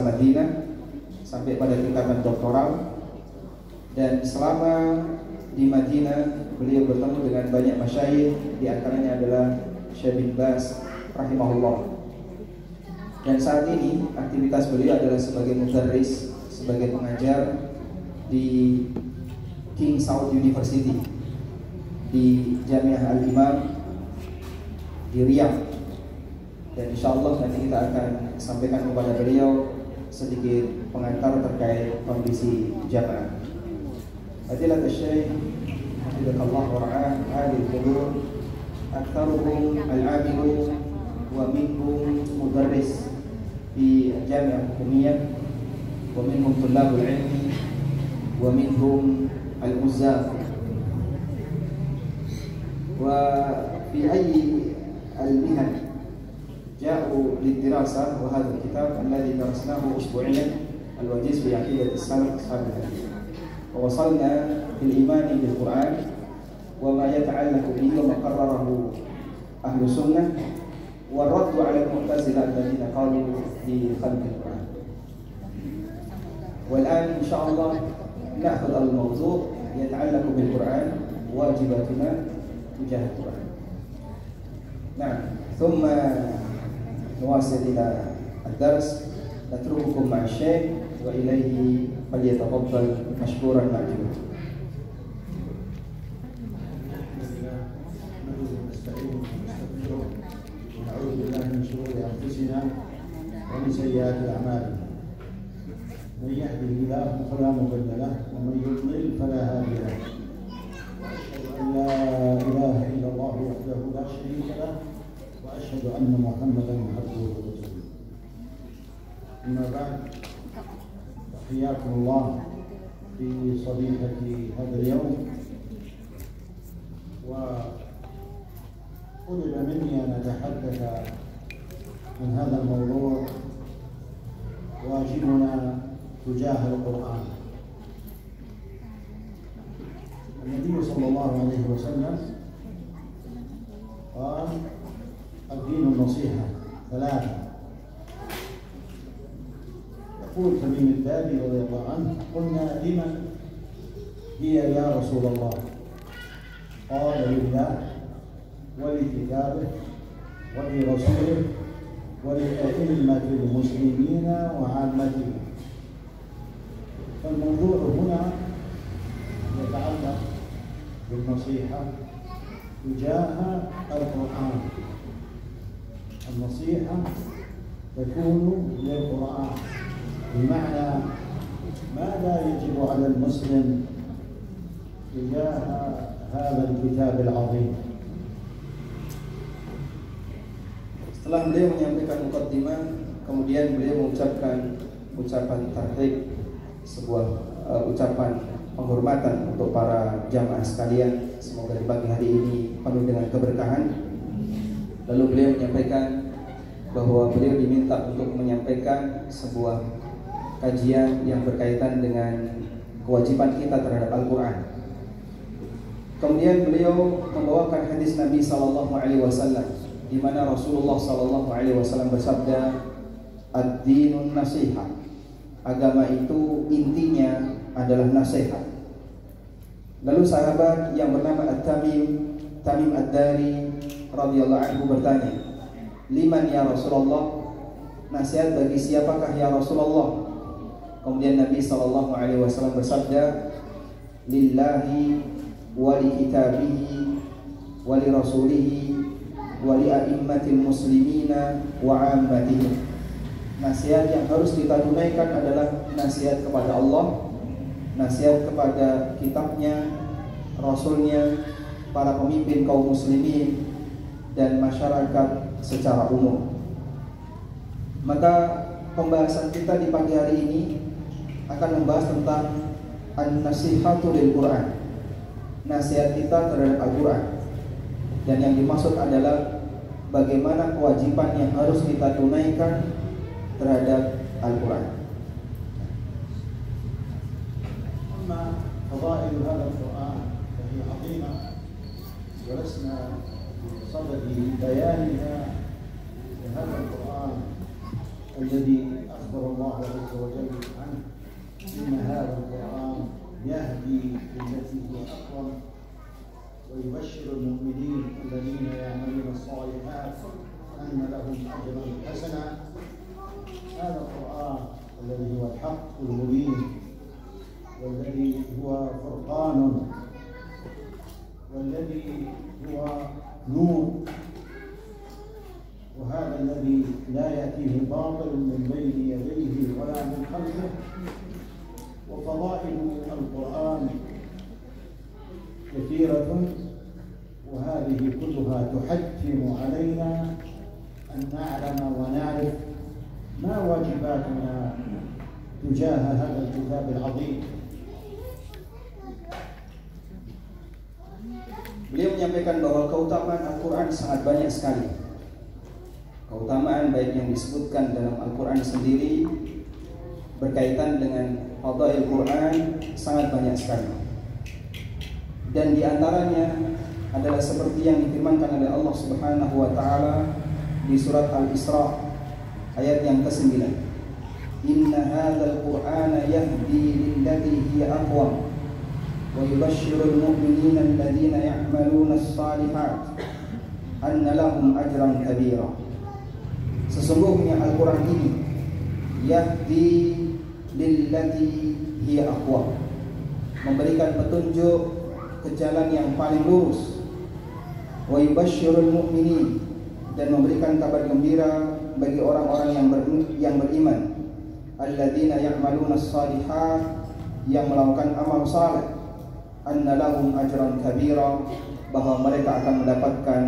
Madinah sampai pada tingkatan doktoral, dan selama di Madinah beliau bertemu dengan banyak masyayikh, di antaranya adalah Syekh bin Baz rahimahullah. Dan saat ini aktivitas beliau adalah sebagai mudarris, sebagai pengajar di King Saud University di Jamiah Al-Imam di Riyadh. Dan insyaallah nanti kita akan sampaikan kepada beliau sedikit pengantar terkait kondisi jamaah. Fadilat Syekh Hafizakallah wa ra'ah ahli al-qubur aktsaruhum al-'amilun wa minhum mudarris di Jami'ah Hukumiyah wa minhum tullabul ilmi wa minhum al-uzzab wa fi ayyi al-mihan ja'u lid-dirasa wa hadha al-kitab alladhi darasnahu usbu'iyyan al-wajiz fi aqidah as-salaf ashab al-hadith. ووصلنا في الإيمان بالقرآن وما يتعلق به وما قرره أهل السنة والرد على المعتزلة الذين قالوا بخلق القرآن. والآن إن شاء الله نأخذ الموضوع يتعلق بالقرآن واجباتنا تجاه القرآن. نعم، ثم نواصل إلى الدرس. نترككم مع الشيخ وإليه فليتفضل مشكورا مأجورا. ونعوذ بالله من شرور أنفسنا ومن سيئات أعمالنا. من يهده الله فلا مضل له ومن يضلل فلا هادي له. وأشهد أن لا إله إلا الله وحده لا شريك له وأشهد أن محمدا عبده ورسوله. أما بعد، حياكم الله في صبيحة هذا اليوم. وطلب مني أن أتحدث عن هذا الموضوع، واجبنا تجاه القرآن. النبي صلى الله عليه وسلم قال: الدين النصيحة ثلاثة. يقول تميم الداري رضي الله عنه: قلنا لمن هي يا رسول الله؟ قال: لله ولكتابه ولرسوله ولأئمة المسلمين وعامتهم. فالموضوع هنا يتعلق بالنصيحة تجاه القرآن. النصيحة تكون للقرآن، بمعنى ماذا يجب على المسلم تجاه هذا الكتاب العظيم. Setelah beliau menyampaikan mukaddimah, kemudian beliau mengucapkan ucapan tarhib, sebuah ucapan penghormatan untuk para jamaah sekalian. Semoga di pagi hari ini penuh dengan keberkahan. Lalu beliau menyampaikan bahwa beliau diminta untuk menyampaikan sebuah kajian yang berkaitan dengan kewajiban kita terhadap Al-Quran. Kemudian beliau membawakan hadis Nabi SAW, di mana Rasulullah SAW bersabda, ad-dinun nasihat. Agama itu intinya adalah nasihat. Lalu sahabat yang bernama Tamim Ad-Dari radhiyallahu anhu bertanya, liman ya Rasulullah? Nasihat bagi siapakah ya Rasulullah? Kemudian Nabi SAW bersabda, lillahi wa li kitabihi wa li rasulihi wa li a'immatil muslimina wa 'ammatihim. Nasihat yang harus kita tunaikan adalah nasihat kepada Allah, nasihat kepada kitabnya, rasulnya, para pemimpin kaum muslimin, dan masyarakat secara umum. Maka pembahasan kita di pagi hari ini akan membahas tentang an-nasihatu lil Quran, nasihat kita terhadap Al-Quran. Dan yang dimaksud adalah bagaimana kewajiban yang harus kita tunaikan terhadap Al-Quran. أما فضائل هذا القرآن فهي عظيمة، ولسنا بصدد بيانها لهذا القرآن الذي أخبر الله عز وجل عنه: إن هذا القرآن يهدي للتي هي أقوم ويبشر المؤمنين الذين يعملون الصالحات أن لهم أجرا حسنا. هذا القرآن الذي هو الحق المبين، والذي هو فرقان، والذي هو نور، وهذا الذي لا يأتيه الباطل من بين يديه ولا من خلفه. وفضائل القرآن كثيرة، وهذه كلها تحتم علينا أن نعلم ونعرف ما واجباتنا تجاه هذا الكتاب العظيم. Beliau menyampaikan bahwa keutamaan Al-Quran sangat banyak sekali. Keutamaan baik yang disebutkan dalam Al-Quran sendiri berkaitan dengan fadail Quran sangat banyak sekali. Dan diantaranya adalah seperti yang difirmankan oleh Allah Subhanahu wa Ta'ala di surat Al-Isra ayat yang ke-9. Inna hadzal Qur'ana yahdi lillati hiya aqwam wa yubashshirul mu'minina alladhina ya'maluna as-salihat anna lahum ajran kabira. Sesungguhnya Al-Quran ini yahdi lillati hiya aqwam, memberikan petunjuk ke jalan yang paling lurus, wa yubashshirul mu'minin, dan memberikan kabar gembira bagi orang-orang yang beriman, alladzina ya'maluna as-salihat, yang melakukan amal saleh, anna lahum ajran kabira, bahwa mereka akan mendapatkan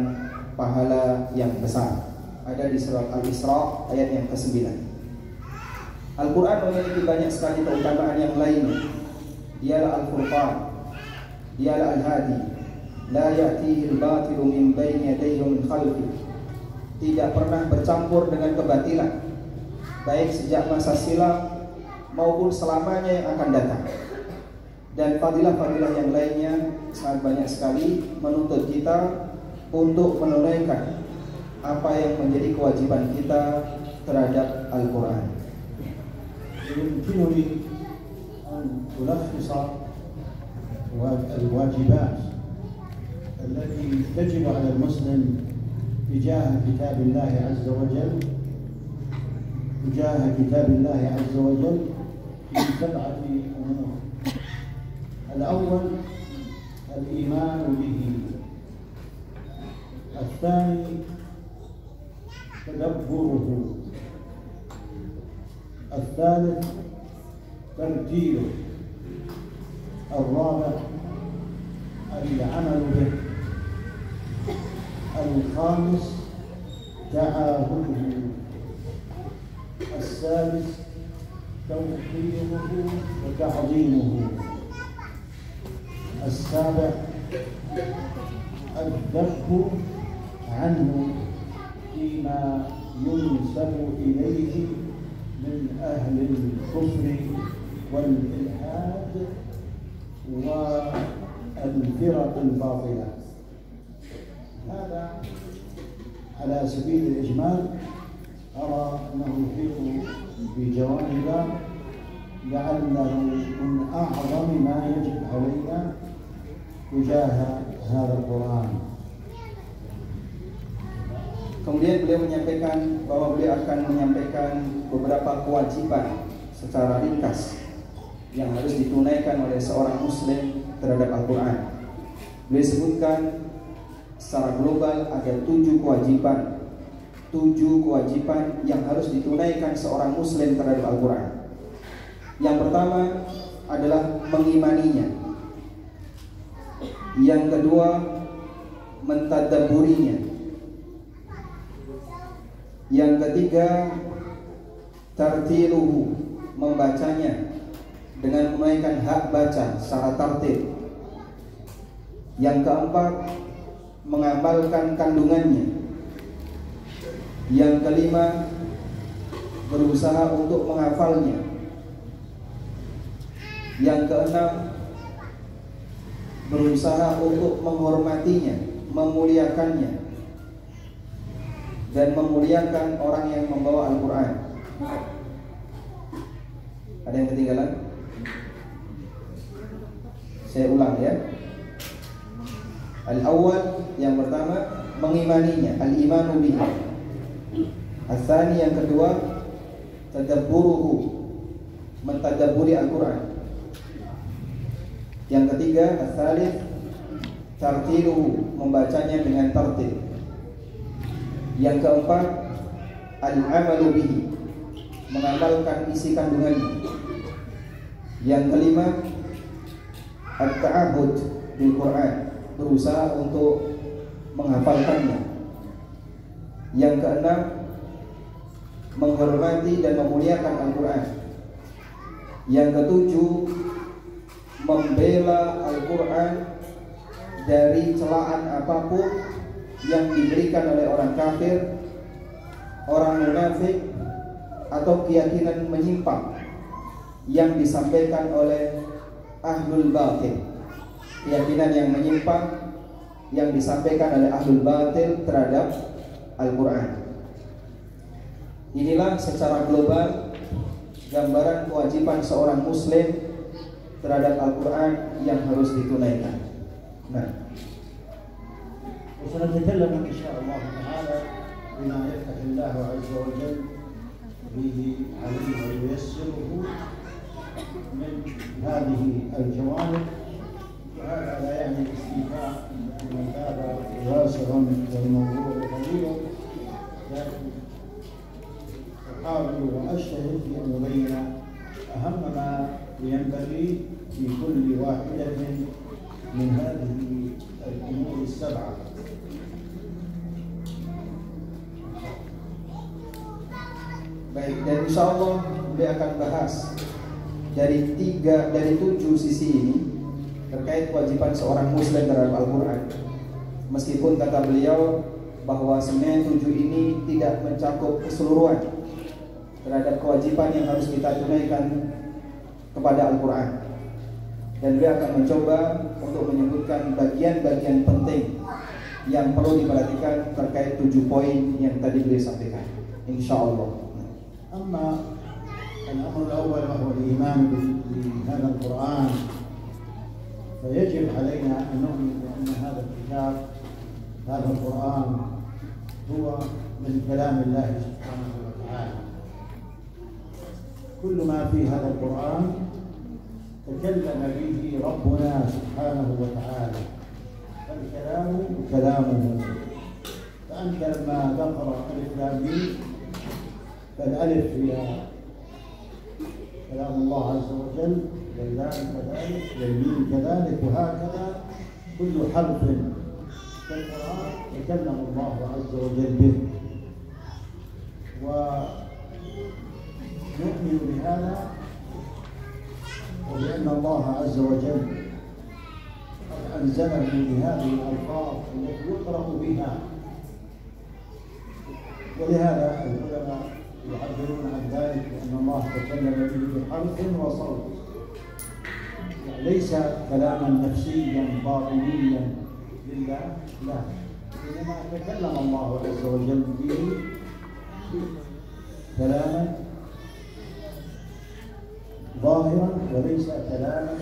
pahala yang besar. Ada di surat Al-Isra ayat yang ke-9. Al-Quran memiliki banyak sekali keutamaan yang lainnya. Dialah Al-Furqan, dialah Al-Hadi, la ya'tihi al-batilu min bayni yadayhi wa min khalfihi, tidak pernah bercampur dengan kebatilan, baik sejak masa silam maupun selamanya yang akan datang. Dan fadilah-fadilah yang lainnya sangat banyak sekali, menuntut kita untuk menunaikan apa yang menjadi kewajiban kita terhadap Al-Quran. يمكنني أن ألخص الواجبات التي تجب على المسلم تجاه كتاب الله عز وجل في 7 أمور. الأول الإيمان به، الثاني تدبره، الثالث ترتيله، الرابع العمل به، الخامس تعاهده، السادس توقيره وتعظيمه، السابع الذب عنه فيما ينسب إليه من أهل الكفر والإلحاد والفرق الباطلة. هذا على سبيل الإجمال أرى أنه يحيط بجوانب لعله من أعظم ما يجب علينا تجاه هذا القرآن. Kemudian beliau menyampaikan bahwa beliau akan menyampaikan beberapa kewajiban secara ringkas yang harus ditunaikan oleh seorang muslim terhadap Al-Quran. Beliau sebutkan secara global ada 7 kewajiban yang harus ditunaikan seorang muslim terhadap Al-Quran. Yang pertama adalah mengimaninya. Yang kedua, mentadabburinya. Yang ketiga, tartiluhu, membacanya dengan menunaikan hak baca secara tartil. Yang keempat, mengamalkan kandungannya. Yang kelima, berusaha untuk menghafalnya. Yang keenam, berusaha untuk menghormatinya, memuliakannya, dan memuliakan orang yang membawa Al-Quran. Ada yang ketinggalan? Saya ulang ya. Al-awwal, yang pertama mengimaninya, al-imanu bihi. Al-thani, yang kedua tadabburuhu, mentadabburi Al-Quran. Yang ketiga al-thalith tartiluhu, membacanya dengan tartil. Yang keempat al-amalu bihi, mengamalkan isi kandungannya. Yang kelima at-ta'ahud bil Quran, berusaha untuk menghafalkannya. Yang keenam menghormati dan memuliakan Al-Quran. Yang ketujuh membela Al-Quran dari celaan apapun yang diberikan oleh orang kafir, orang munafik, atau keyakinan menyimpang yang disampaikan oleh ahlul batil. Keyakinan yang menyimpang yang disampaikan oleh ahlul batil terhadap Al-Quran. Inilah secara global gambaran kewajiban seorang muslim terhadap Al-Quran yang harus ditunaikan. Nah, وسنتكلم إن شاء الله تعالى بما يفتح الله عز وجل به عليه وييسره من هذه الجوانب. وهذا لا يعني الاستيفاء بما هذا واسع والموضوع طويل، لكن أحاول وأجتهد في أن أبين أهم ما ينبغي في كل واحدة من هذه الأمور السبعة. baik, dan insya Allah dia akan bahas dari 7 sisi ini terkait kewajiban seorang muslim terhadap Al-Quran. Meskipun kata beliau bahwa sebenarnya 7 ini tidak mencakup keseluruhan terhadap kewajiban yang harus kita tunaikan kepada Al-Quran. Dan beliau akan mencoba untuk menyebutkan bagian-bagian penting yang perlu diperhatikan terkait 7 poin yang tadi beliau sampaikan, insya Allah. أما الأمر الأول وهو الإيمان بهذا القرآن، فيجب علينا أن نؤمن بأن هذا الكتاب، هذا القرآن، هو من كلام الله سبحانه وتعالى. كل ما في هذا القرآن تكلم به ربنا سبحانه وتعالى، فالكلام كلامه. فأنت لما تقرأ ألف لام ميم، فالألف هي كلام الله عز وجل، واللام كذلك، والميم كذلك، وهكذا كل حرف في القرآن يكلم الله عز وجل به. ونؤمن بهذا وبأن الله عز وجل قد أنزله بهذه الألفاظ التي يقرأ بها. ولهذا العلماء يعبرون عن ذلك بأن الله تكلم به بحرف وصوت، ليس كلاما نفسيا باطنيا لله، لا، إنما تكلم الله عز وجل به كلاما ظاهرا وليس كلاما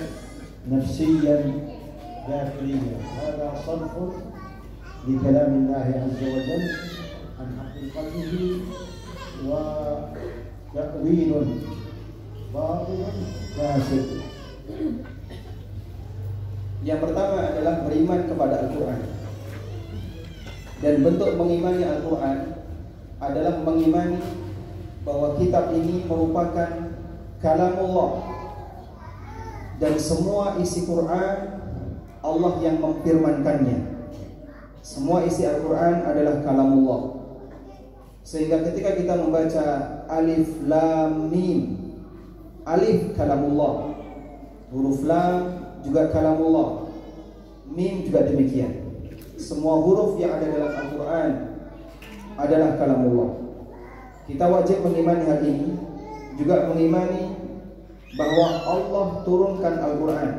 نفسيا داخليا. هذا صرف لكلام الله عز وجل عن حقيقته وتأويل باطل فاسد. Yang pertama adalah beriman kepada Al-Quran. Dan bentuk mengimani Al-Quran adalah mengimani bahwa kitab ini merupakan kalamullah, dan semua isi Quran Allah yang memfirmankannya. Semua isi Al-Quran adalah kalamullah. Sehingga ketika kita membaca alif lam mim, alif kalamullah, huruf lam juga kalamullah, mim juga demikian. Semua huruf yang ada dalam Al-Quran adalah kalamullah. Kita wajib mengimani hal ini, juga mengimani bahwa Allah turunkan Al-Quran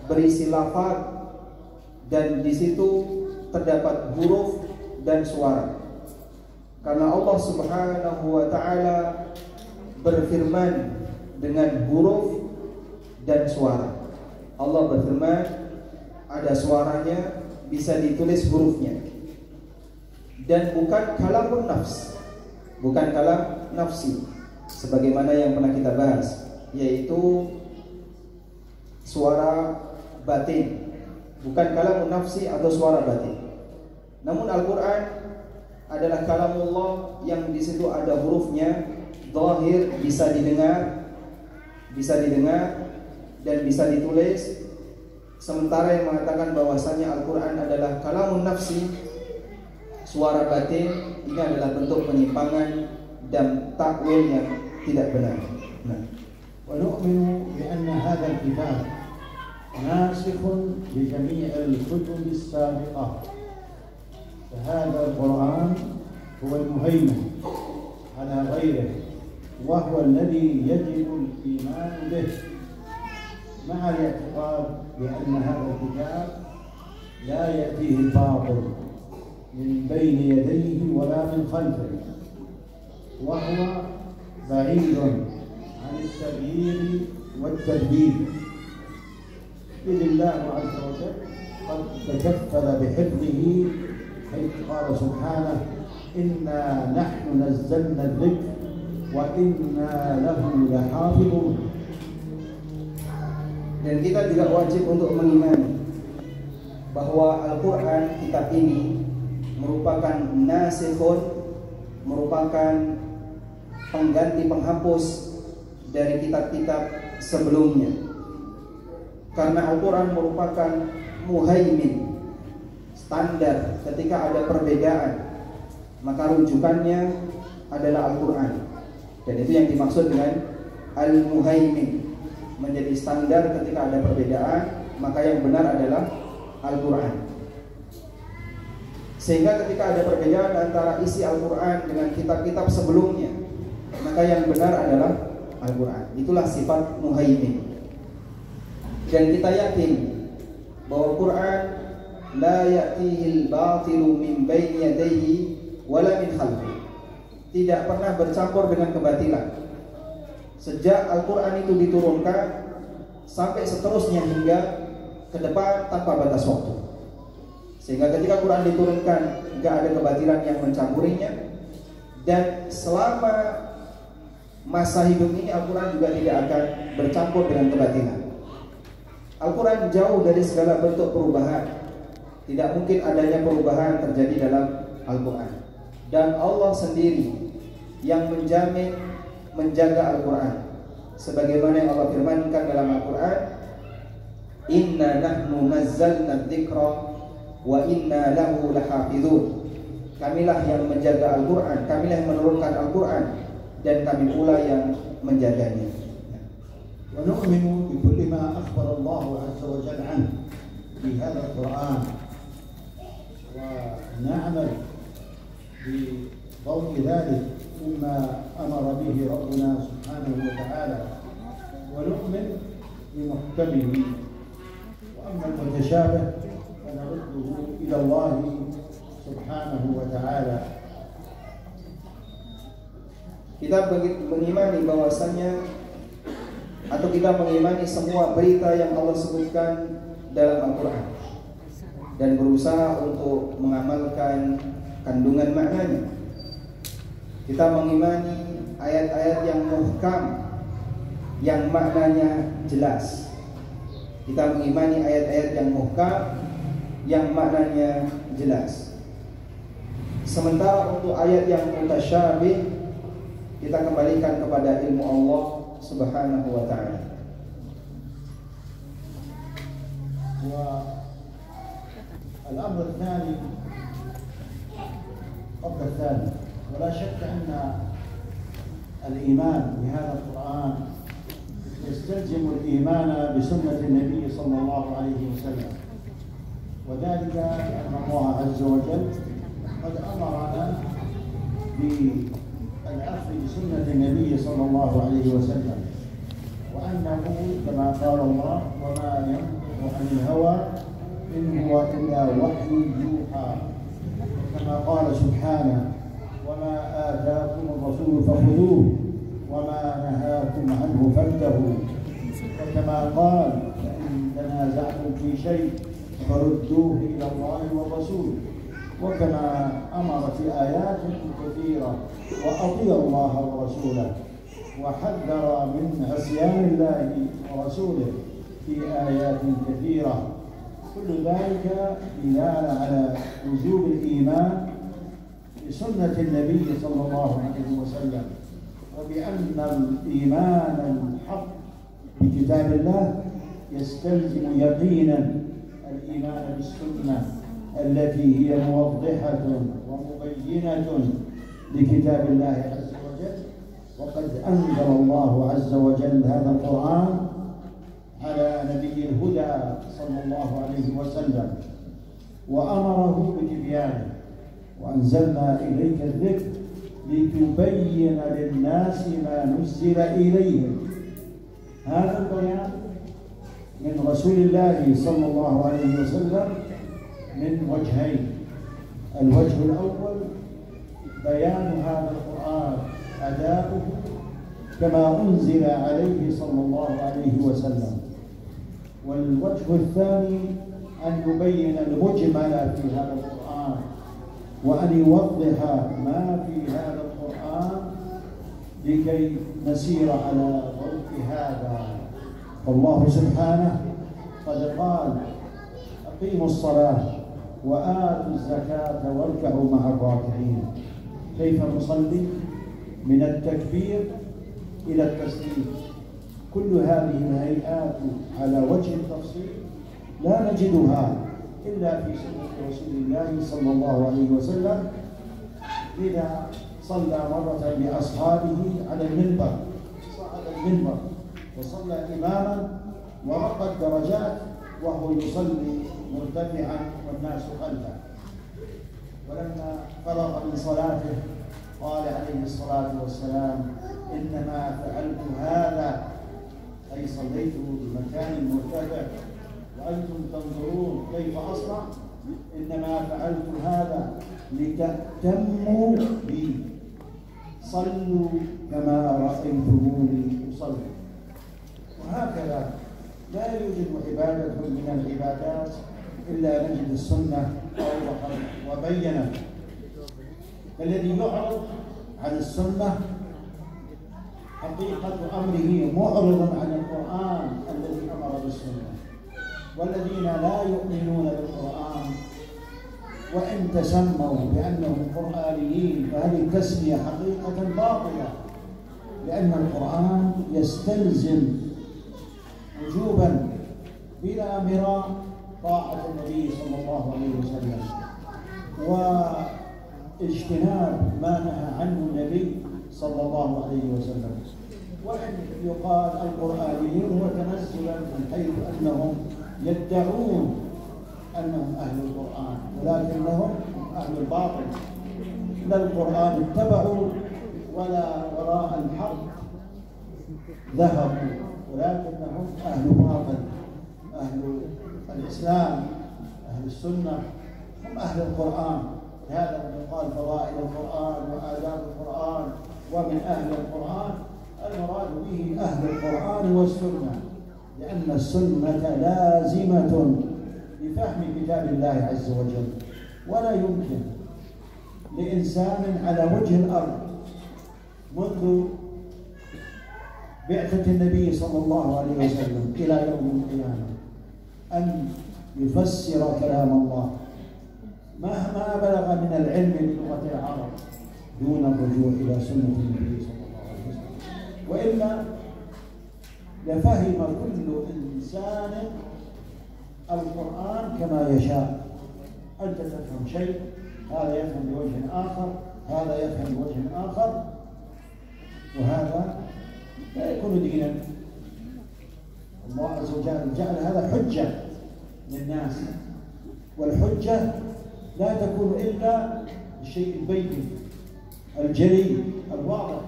berisi lafaz, dan di situ terdapat huruf dan suara. Karena Allah Subhanahu wa taala berfirman dengan huruf dan suara. Allah berfirman, ada suaranya, bisa ditulis hurufnya. Dan bukan kalamun nafs, bukan kalam nafsi, sebagaimana yang pernah kita bahas, yaitu suara batin, bukan kalamun nafsi atau suara batin. Namun Al-Quran adalah kalamullah yang di situ ada hurufnya, zahir, bisa didengar dan bisa ditulis. Sementara yang mengatakan bahwasanya Al-Quran adalah kalamun nafsi, suara batin, ini adalah bentuk penyimpangan dan takwil yang tidak benar. ونؤمن بأن هذا الكتاب ناسخ لجميع الكتب السابقة، فهذا القرآن هو المهيمن على غيره، وهو الذي يجب الإيمان به مع الاعتقاد بأن هذا الكتاب لا يأتيه الباطل من بين يديه ولا من خلفه، وهو بعيد عن التغيير والتبديل، إذ الله عز وجل قد تكفل بحفظه، حيث قال سبحانه: إنا نحن نزلنا الذكر وإنا له لحافظون. Dan kita juga wajib untuk mengimani bahwa Al-Quran, kitab ini merupakan nasikhun, merupakan pengganti, penghapus dari kitab-kitab sebelumnya. Karena Al-Quran merupakan muhaimin, standar. Ketika ada perbedaan, maka rujukannya adalah Al-Quran. Dan itu yang dimaksud dengan Al-Muhaimin, menjadi standar ketika ada perbedaan, maka yang benar adalah Al-Quran. Sehingga ketika ada perbedaan antara isi Al-Quran dengan kitab-kitab sebelumnya, maka yang benar adalah Al-Quran. Itulah sifat muhaimin. Dan kita yakin bahwa Quran la ya'tihil batilu min baini yadayhi wala min khalfihi, tidak pernah bercampur dengan kebatilan. Sejak Al-Quran itu diturunkan sampai seterusnya hingga ke depan tanpa batas waktu. Sehingga ketika Quran diturunkan tidak ada kebatilan yang mencampurinya. Dan selama masa hidup ini Al-Quran juga tidak akan bercampur dengan kebatilan. Al-Quran jauh dari segala bentuk perubahan. Tidak mungkin adanya perubahan terjadi dalam Al-Quran. Dan Allah sendiri yang menjamin, menjaga Al-Quran. Sebagaimana yang Allah firmankan dalam Al-Quran, Inna nahnu nazzalna dzikra wa inna lahu lahafizun. Kamilah yang menjaga Al-Quran, kamilah yang menurunkan Al-Quran, dan kami pula yang menjaganya. ونؤمن بكل ما أخبر الله عز وجل عنه في هذا القرآن، ونعمل بضوء ذلك مما أمر به ربنا سبحانه وتعالى، ونؤمن بمحكمه، وأما المتشابه فنرده إلى الله سبحانه وتعالى. Kita mengimani bahwasanya, atau kita mengimani semua berita yang Allah sebutkan dalam Al-Quran dan berusaha untuk mengamalkan kandungan maknanya. Kita mengimani ayat-ayat yang muhkam, yang maknanya jelas. Kita mengimani ayat-ayat yang muhkam, yang maknanya jelas. Sementara untuk ayat yang mutasyabih, kita kembalikan kepada ilmu Allah Subhanahu wa ta'ala. والأمر الثاني قبل الثاني، ولا شك أن الإيمان بهذا القرآن يستلزم الإيمان بسنة النبي صلى الله عليه وسلم، وذلك لأن الله عز وجل قد أمرنا بالأخذ بسنة النبي صلى الله عليه وسلم، وأنه كما قال الله: وما ينطق عن الهوى إن هو إلا وحي يوحى، كما قال سبحانه: وما آتاكم الرسول فخذوه وما نهاكم عنه فانتهوا. وكما قال: فإن تنازعتم في شيء فردوه إلى الله والرسول. وكما أمر في آيات كثيرة: وأطيعوا الله ورسوله، وحذر من عصيان الله ورسوله في آيات كثيرة. كل ذلك دلالة على وجوب الإيمان بسنة النبي صلى الله عليه وسلم، وبأن الإيمان الحق بكتاب الله يستلزم يقينا الإيمان بالسنة التي هي موضحة ومبينة لكتاب الله عز وجل. وقد أنزل الله عز وجل هذا القرآن على نبي الهدى صلى الله عليه وسلم، وأمره بتبيانه: وأنزلنا إليك الذكر لتبين للناس ما نزل إليهم. هذا البيان من رسول الله صلى الله عليه وسلم من وجهين: الوجه الأول بيان هذا القرآن، أداؤه كما أنزل عليه صلى الله عليه وسلم. والوجه الثاني أن يبين المجمل في هذا القرآن، وأن يوضح ما في هذا القرآن لكي نسير على ضوء هذا. والله سبحانه قد قال: أقيموا الصلاة وآتوا الزكاة واركعوا مع الراكعين. كيف نصلي؟ من التكبير إلى التسليم. كل هذه الهيئات على وجه التفصيل لا نجدها إلا في سنة رسول الله صلى الله عليه وسلم، إذا صلى مرة بأصحابه على المنبر، صعد المنبر وصلى إماما ورقى الدرجات وهو يصلي مرتفعا والناس خلفه. ولما فرغ من صلاته قال عليه الصلاة والسلام: إنما فعلت هذا، أي صليت بمكان مرتفع وأنتم تنظرون كيف أصنع، إنما فعلت هذا لتأتموا بي، صلوا كما رأيتموني أصلي. وهكذا لا يوجد عبادة من العبادات إلا نجد السنة أوضحت وبينت. الذي يعرض عن السنة حقيقة أمره معرض عن القرآن الذي أمر بالسنة. والذين لا يؤمنون بالقرآن وإن تسموا بأنهم قرآنيين فهذه التسمية حقيقة باطلة، لأن القرآن يستلزم وجوبا بلا مراء طاعة النبي صلى الله عليه وسلم، واجتناب ما نهى عنه النبي صلى الله عليه وسلم. وإن يقال القرآنيون وتنزلا من حيث أنهم يدعون أنهم أهل القرآن، ولكنهم أهل الباطل، لا القرآن اتبعوا ولا وراء الحق ذهبوا، ولكنهم أهل باطل. أهل الإسلام أهل السنة هم أهل القرآن. هذا من قال فضائل القرآن وآداب القرآن ومن أهل القرآن، المراد به أهل القرآن والسنة، لأن السنة لازمة لفهم كتاب الله عز وجل. ولا يمكن لإنسان على وجه الأرض منذ بعثة النبي صلى الله عليه وسلم إلى يوم القيامة أن يفسر كلام الله مهما بلغ من العلم بلغة العرب دون الرجوع إلى سنة النبي صلى الله عليه وسلم، وإلا لفهم كل إنسان القرآن كما يشاء. أنت تفهم شيء، هذا يفهم بوجه آخر، هذا يفهم بوجه آخر، وهذا لا يكون دينا. الله عز وجل جعل هذا حجة للناس، والحجة لا تكون إلا الشيء البين الجلي الواضح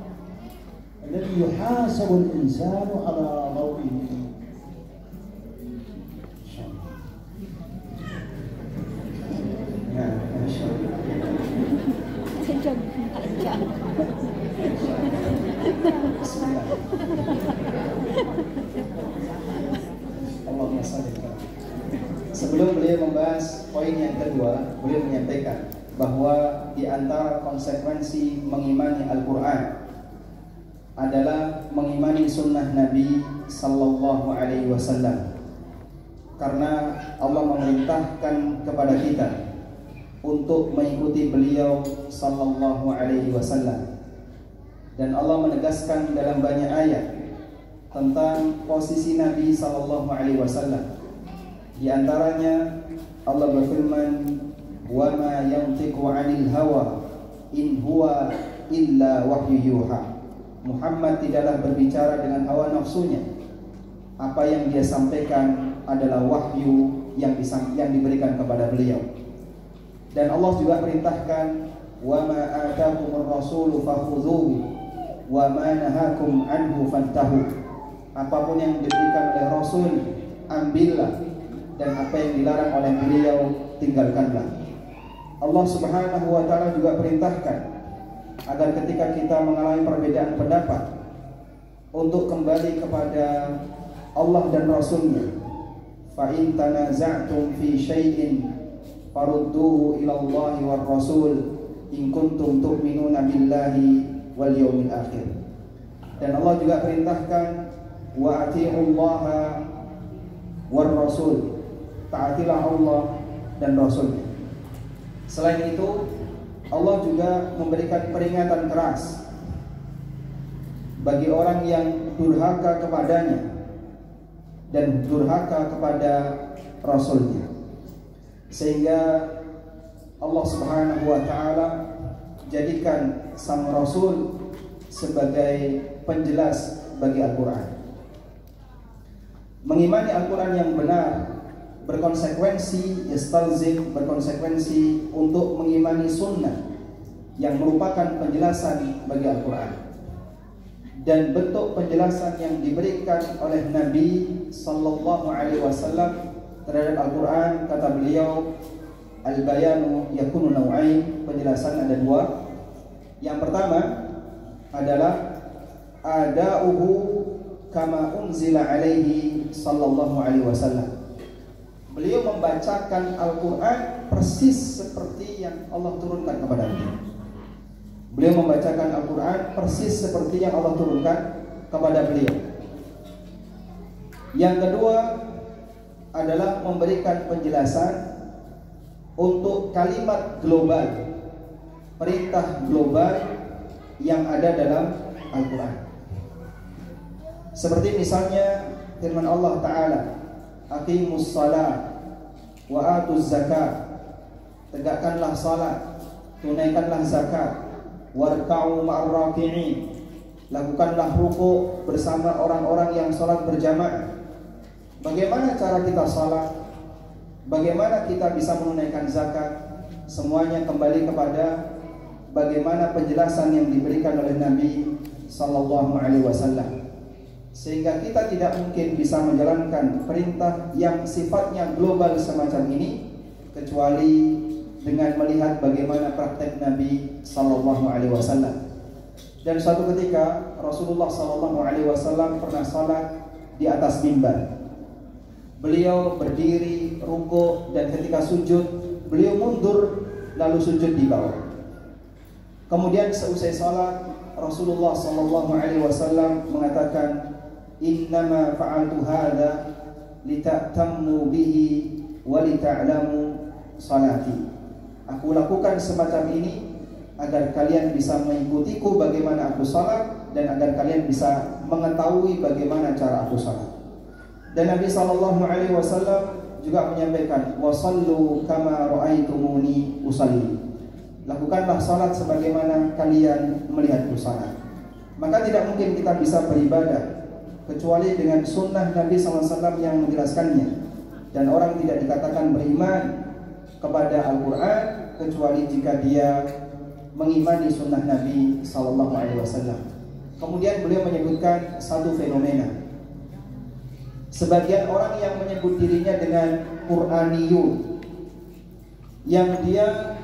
الذي يحاسب الإنسان على ضوئه. بسم Bismillah. Allahumma shalli. Sebelum beliau membahas poin yang kedua, beliau menyampaikan bahwa di antara konsekuensi mengimani Al-Quran adalah mengimani sunnah Nabi Sallallahu Alaihi Wasallam. Karena Allah memerintahkan kepada kita untuk mengikuti beliau Sallallahu Alaihi Wasallam. Dan Allah menegaskan dalam banyak ayat tentang posisi Nabi Sallallahu Alaihi Wasallam. Di antaranya Allah berfirman, "Wa ma yantiqu 'anil hawa in huwa illa wahyu yuha." Muhammad tidaklah berbicara dengan hawa nafsunya. Apa yang dia sampaikan adalah wahyu yang diberikan kepada beliau. Dan Allah juga perintahkan, "Wa ma atakumur rasulu fakhudhuhu wa ma nahakum anhu fantahu." Apapun yang diberikan oleh Rasul, ambillah, dan apa yang dilarang oleh beliau, tinggalkanlah. Allah Subhanahu wa taala juga perintahkan agar ketika kita mengalami perbedaan pendapat untuk kembali kepada Allah dan Rasulnya. Fa in tanaza'tum fi syai'in farudduhu ila Allahi war Rasul in kuntum tu'minuna billahi wal yawmil akhir. Dan Allah juga perintahkan, wa ati'ullaha war Rasul, taatilah Allah dan Rasulnya. Selain itu, Allah juga memberikan peringatan keras bagi orang yang durhaka kepadanya dan durhaka kepada Rasulnya. Sehingga Allah Subhanahu wa ta'ala jadikan sang Rasul sebagai penjelas bagi Al-Quran. Mengimani Al-Quran yang benar berkonsekuensi, berkonsekuensi untuk mengimani sunnah yang merupakan penjelasan bagi Al-Quran. Dan bentuk penjelasan yang diberikan oleh Nabi Sallallahu Alaihi Wasallam terhadap Al-Quran, kata beliau, al-bayanu yakunu naw'ain, penjelasan ada dua. Yang pertama adalah ada'uhu kama unzila alaihi Sallallahu Alaihi Wasallam. Beliau membacakan Al-Quran persis seperti yang Allah turunkan kepada beliau. Beliau membacakan Al-Quran persis seperti yang Allah turunkan kepada beliau. Yang kedua adalah memberikan penjelasan untuk kalimat global, perintah global yang ada dalam Al-Quran. Seperti misalnya firman Allah Ta'ala, aqimus salat wa atuz zakat, tegakkanlah salat, tunaikanlah zakat, warka'u ma'ar raki'in, lakukanlah ruku' bersama orang-orang yang salat berjamaah. Bagaimana cara kita salat? Bagaimana kita bisa menunaikan zakat? Semuanya kembali kepada bagaimana penjelasan yang diberikan oleh Nabi Sallallahu Alaihi Wasallam. Sehingga kita tidak mungkin bisa menjalankan perintah yang sifatnya global semacam ini kecuali dengan melihat bagaimana praktek Nabi Sallallahu Alaihi Wasallam. Dan suatu ketika Rasulullah Sallallahu Alaihi Wasallam pernah salat di atas mimbar. Beliau berdiri, rukuk, dan ketika sujud beliau mundur lalu sujud di bawah. Kemudian seusai salat Rasulullah Sallallahu Alaihi Wasallam mengatakan, innama fa'altu hadza lita'tammu bihi wa lita'lamu salati. Aku lakukan semacam ini agar kalian bisa mengikutiku bagaimana aku salat dan agar kalian bisa mengetahui bagaimana cara aku salat. Dan Nabi Sallallahu Alaihi Wasallam juga menyampaikan, wasallu kama ra'aitumuni usalli. Lakukanlah salat sebagaimana kalian melihatku salat. Maka tidak mungkin kita bisa beribadah kecuali dengan sunnah Nabi SAW yang menjelaskannya. Dan orang tidak dikatakan beriman kepada Al-Quran kecuali jika dia mengimani sunnah Nabi SAW. Kemudian beliau menyebutkan satu fenomena. Sebagian orang yang menyebut dirinya dengan Quraniyun, yang dia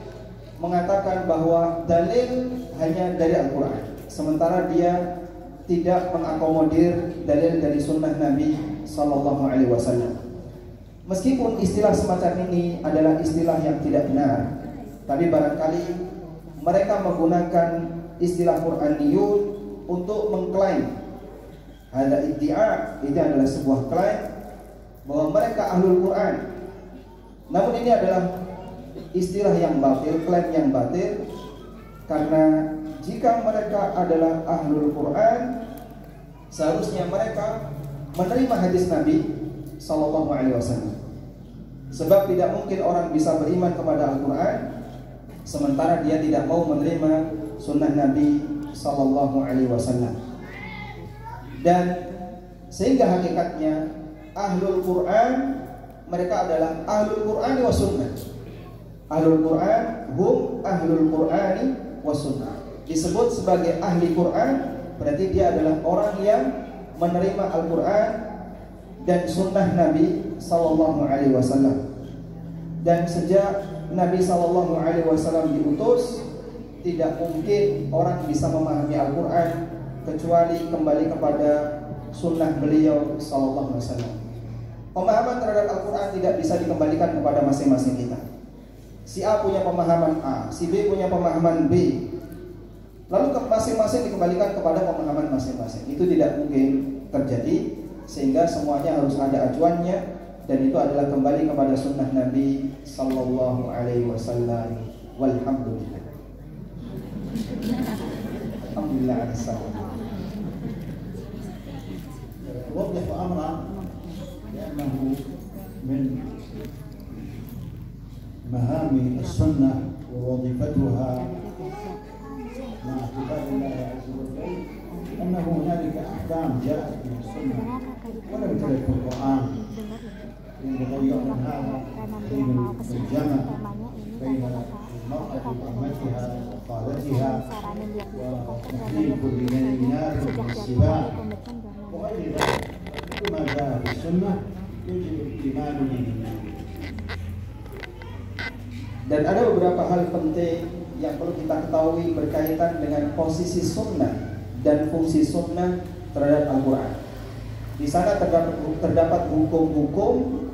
mengatakan bahwa dalil hanya dari Al-Quran, sementara dia tidak mengakomodir dalil dari sunnah Nabi Sallallahu Alaihi Wasallam. Meskipun istilah semacam ini adalah istilah yang tidak benar, tapi barangkali mereka menggunakan istilah Qur'aniyun untuk mengklaim, ada iddia, itu adalah sebuah klaim bahwa mereka ahlul Quran. Namun ini adalah istilah yang batil, klaim yang batil, karena jika mereka adalah ahlul Quran, seharusnya mereka menerima hadis Nabi Sallallahu Alaihi Wasallam. Sebab tidak mungkin orang bisa beriman kepada Al-Quran sementara dia tidak mau menerima sunnah Nabi Sallallahu Alaihi Wasallam. Dan sehingga hakikatnya ahlul Quran, mereka adalah ahlul Quran wa sunnah. Ahlul Quran hum ahlul Qurani wa sunnah. Disebut sebagai ahli Quran berarti dia adalah orang yang menerima Al-Quran dan sunnah Nabi Sallallahu Alaihi Wasallam. Dan sejak Nabi Sallallahu Alaihi Wasallam diutus, tidak mungkin orang bisa memahami Al-Quran kecuali kembali kepada sunnah beliau Sallallahu Alaihi Wasallam. Pemahaman terhadap Al-Quran tidak bisa dikembalikan kepada masing-masing kita. Si A punya pemahaman A, si B punya pemahaman B, lalu masing-masing dikembalikan kepada pemahaman masing-masing. Itu tidak mungkin terjadi, sehingga semuanya harus ada acuannya, dan itu adalah kembali kepada sunnah Nabi Sallallahu Alaihi Wasallam. Walhamdulillah. Alhamdulillah as-salam. وضح أمرا لأنه من مهام السنة ووظيفتها مع كتاب الله عز وجل أنه هنالك أحكام جاءت من السنة ولم ترد في القرآن يتغير من هذا بين الجمع بين المرأة وأمتها وخالتها وتحريك البنينات والسباع وغير ذلك. كما جاء في السنة يجب الإيمان به. Dan ada beberapa hal penting yang perlu kita ketahui berkaitan dengan posisi sunnah dan fungsi sunnah terhadap Al-Quran. Di sana terdapat hukum-hukum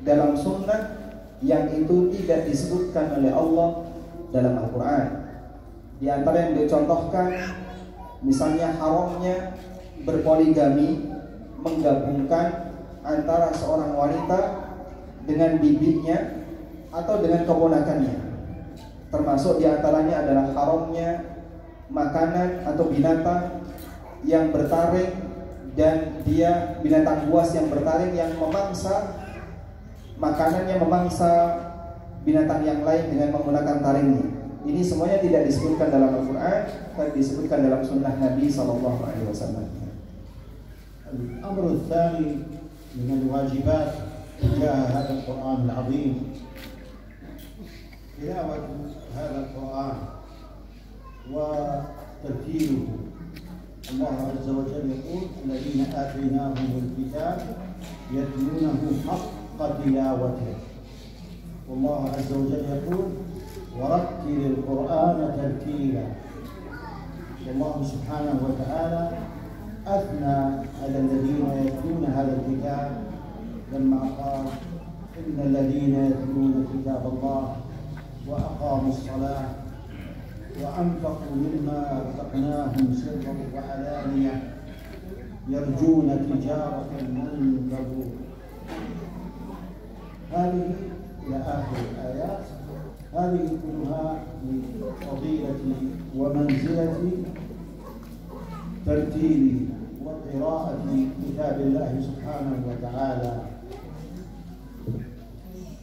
dalam sunnah yang itu tidak disebutkan oleh Allah dalam Al-Quran. Di antara yang dicontohkan, misalnya haramnya berpoligami, menggabungkan antara seorang wanita dengan bibinya atau dengan keponakannya. Termasuk diantaranya adalah haramnya makanan atau binatang yang bertaring, dan dia binatang buas yang bertaring yang memangsa makanannya, memangsa binatang yang lain dengan menggunakan taringnya. Ini semuanya tidak disebutkan dalam Al-Quran, tapi disebutkan dalam sunnah Nabi Sallallahu Alaihi Wasallam. الأمر الثاني من الواجبات تجاه هذا القرآن العظيم تلاوة هذا القرآن وترتيله. الله عز وجل يقول الذين آتيناهم الكتاب يتلونه حق تلاوته، والله عز وجل يقول ورتل القرآن ترتيلا. والله سبحانه وتعالى أثنى على الذين يتلون هذا الكتاب لما قال إن الذين يتلون كتاب الله وأقاموا الصلاة وأنفقوا مما رزقناهم سرا وعلانية يرجون تجارة لن تبور. هذه إلى آخر الآيات، هذه كلها من فضيلة ومنزلة ترتيل وقراءة كتاب الله سبحانه وتعالى.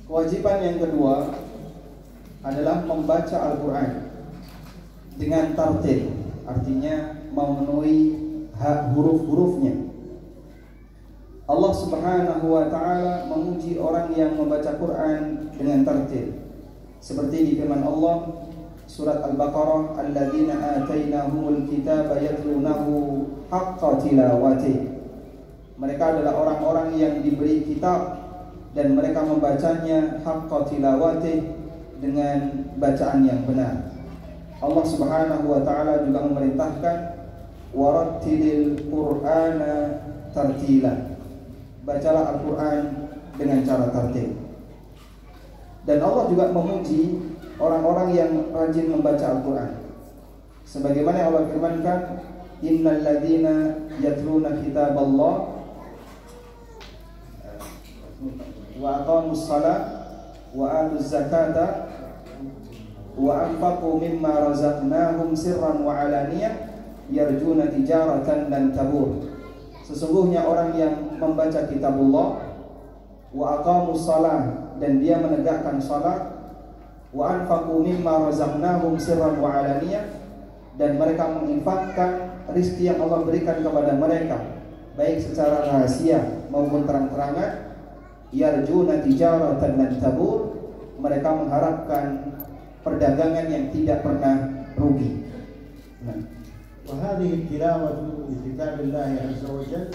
Kewajiban yang kedua adalah membaca Al-Quran dengan tartil, artinya memenuhi hak huruf-hurufnya. Allah Subhanahu wa Ta'ala memuji orang yang membaca Quran dengan tartil, seperti di firman Allah surat Al-Baqarah, alladzina atainahumul kitaba yatlunahu haqqa tilawatih. Mereka adalah orang-orang yang diberi kitab dan mereka membacanya haqqa tilawatih, dengan bacaan yang benar. Allah Subhanahu wa Ta'ala juga memerintahkan warattilil Qur'ana tartila. Bacalah Al-Quran dengan cara tartil. Dan Allah juga memuji orang-orang yang rajin membaca Al-Quran. Sebagaimana yang Allah firmankan, innal ladzina yatluna kitaballah wa aqamus shalah wa atuz zakata wa anfaqu mimma razaqnahum sirran wa alaniyah yarjuna tijaratan lan tabur. Sesungguhnya orang yang membaca kitabullah wa aqamus shalah, dan dia menegakkan salat, wa anfaqu mimma razaqnahum sirran wa alaniyah, dan mereka menginfakkan rizki yang Allah berikan kepada mereka baik secara rahasia maupun terang-terangan, yarjuna tijaratan lan tabur, mereka mengharapkan perdagangan yang tidak pernah rugi. وهذه التلاوة لكتاب الله عز وجل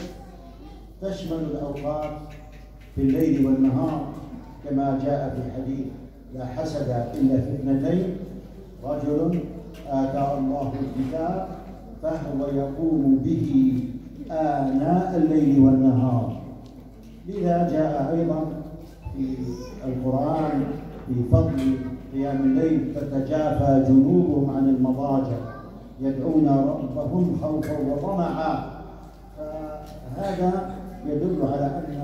تشمل الأوقات في الليل والنهار، كما جاء في الحديث لا حسد إلا في اثنتين، رجل آتاه الله الكتاب فهو يقوم به آناء الليل والنهار. لذا جاء أيضا في القرآن في فضل قيام الليل، تتجافى جنوبهم عن المضاجع يدعون ربهم خوفا وطمعا. فهذا يدل على أن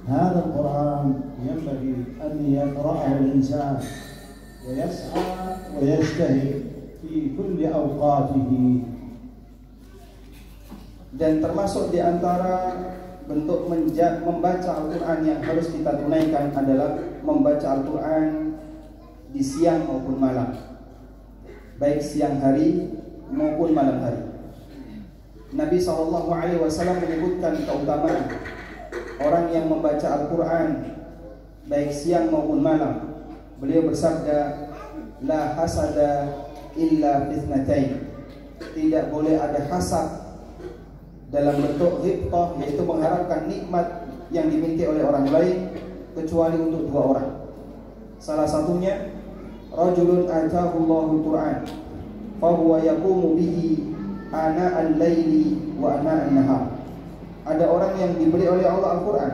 هذا القرآن ينبغي أن يقرأه الإنسان ويسعى ويجتهد في كل أوقاته. Dan termasuk di antara bentuk membaca Al-Quran yang harus kita tunaikan adalah membaca Al-Quran di siang maupun malam, baik siang hari maupun malam hari. Nabi SAW menyebutkan keutamaan orang yang membaca Al-Quran baik siang maupun malam. Beliau bersabda, la hasada illa fitnatain, tidak boleh ada hasad dalam bentuk ghibtah, yaitu mengharapkan nikmat yang dimiliki oleh orang lain, kecuali untuk dua orang. Salah satunya, rajulun atahu Allahul Quran fahuwa yaqumu bihi ana al-laili wa ana an-nahar. Ada orang yang diberi oleh Allah Al-Quran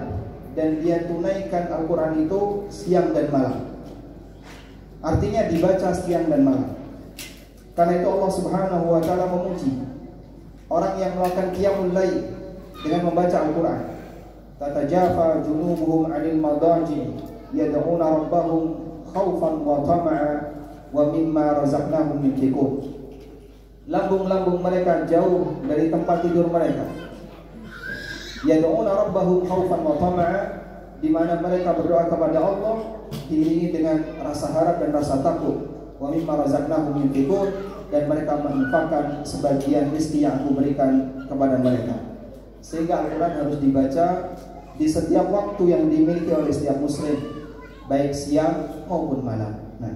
dan dia tunaikan Al-Quran itu siang dan malam. Artinya dibaca siang dan malam. Karena itu Allah Subhanahu wa taala memuji orang yang melakukan qiyamul lail dengan membaca Al-Quran. Tatajafa junubuhum 'anil madaji yad'una rabbahum khaufan wa tama'a wa mimma razaqnahum yunfiqun. Lambung-lambung mereka jauh dari tempat tidur mereka. Yad'una rabbahum khaufan wa tama'a, di mana mereka berdoa kepada Allah diiringi dengan rasa harap dan rasa takut. Wa mimma razaqnahum yunfiqun, dan mereka menginfakkan sebagian rezeki yang aku berikan kepada mereka. Sehingga Al-Quran harus dibaca di setiap waktu yang dimiliki oleh setiap muslim, baik siang maupun malam. Nah,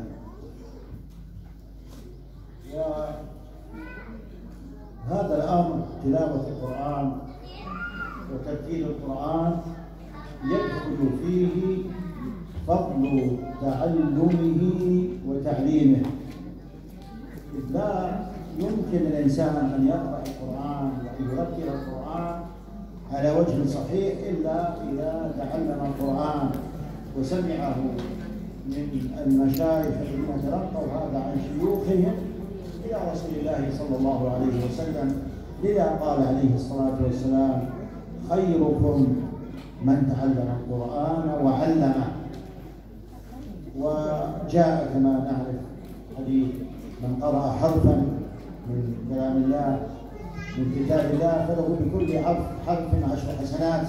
هذا الأمر تلاوة القرآن وترتيل القرآن يدخل فيه فضل تعلمه وتعليمه. لا يمكن الإنسان أن يقرأ القرآن وأن يرتل القرآن على وجه صحيح إلا إذا تعلم القرآن وسمعه من المشايخ الذين تلقوا هذا عن شيوخهم إلى رسول الله صلى الله عليه وسلم. لذا قال عليه الصلاة والسلام خيركم من تعلم القرآن وعلمه. وجاء كما نعرف حديث من قرأ حرفا من كلام الله من كتاب الله فله بكل حرف 10 حسنات.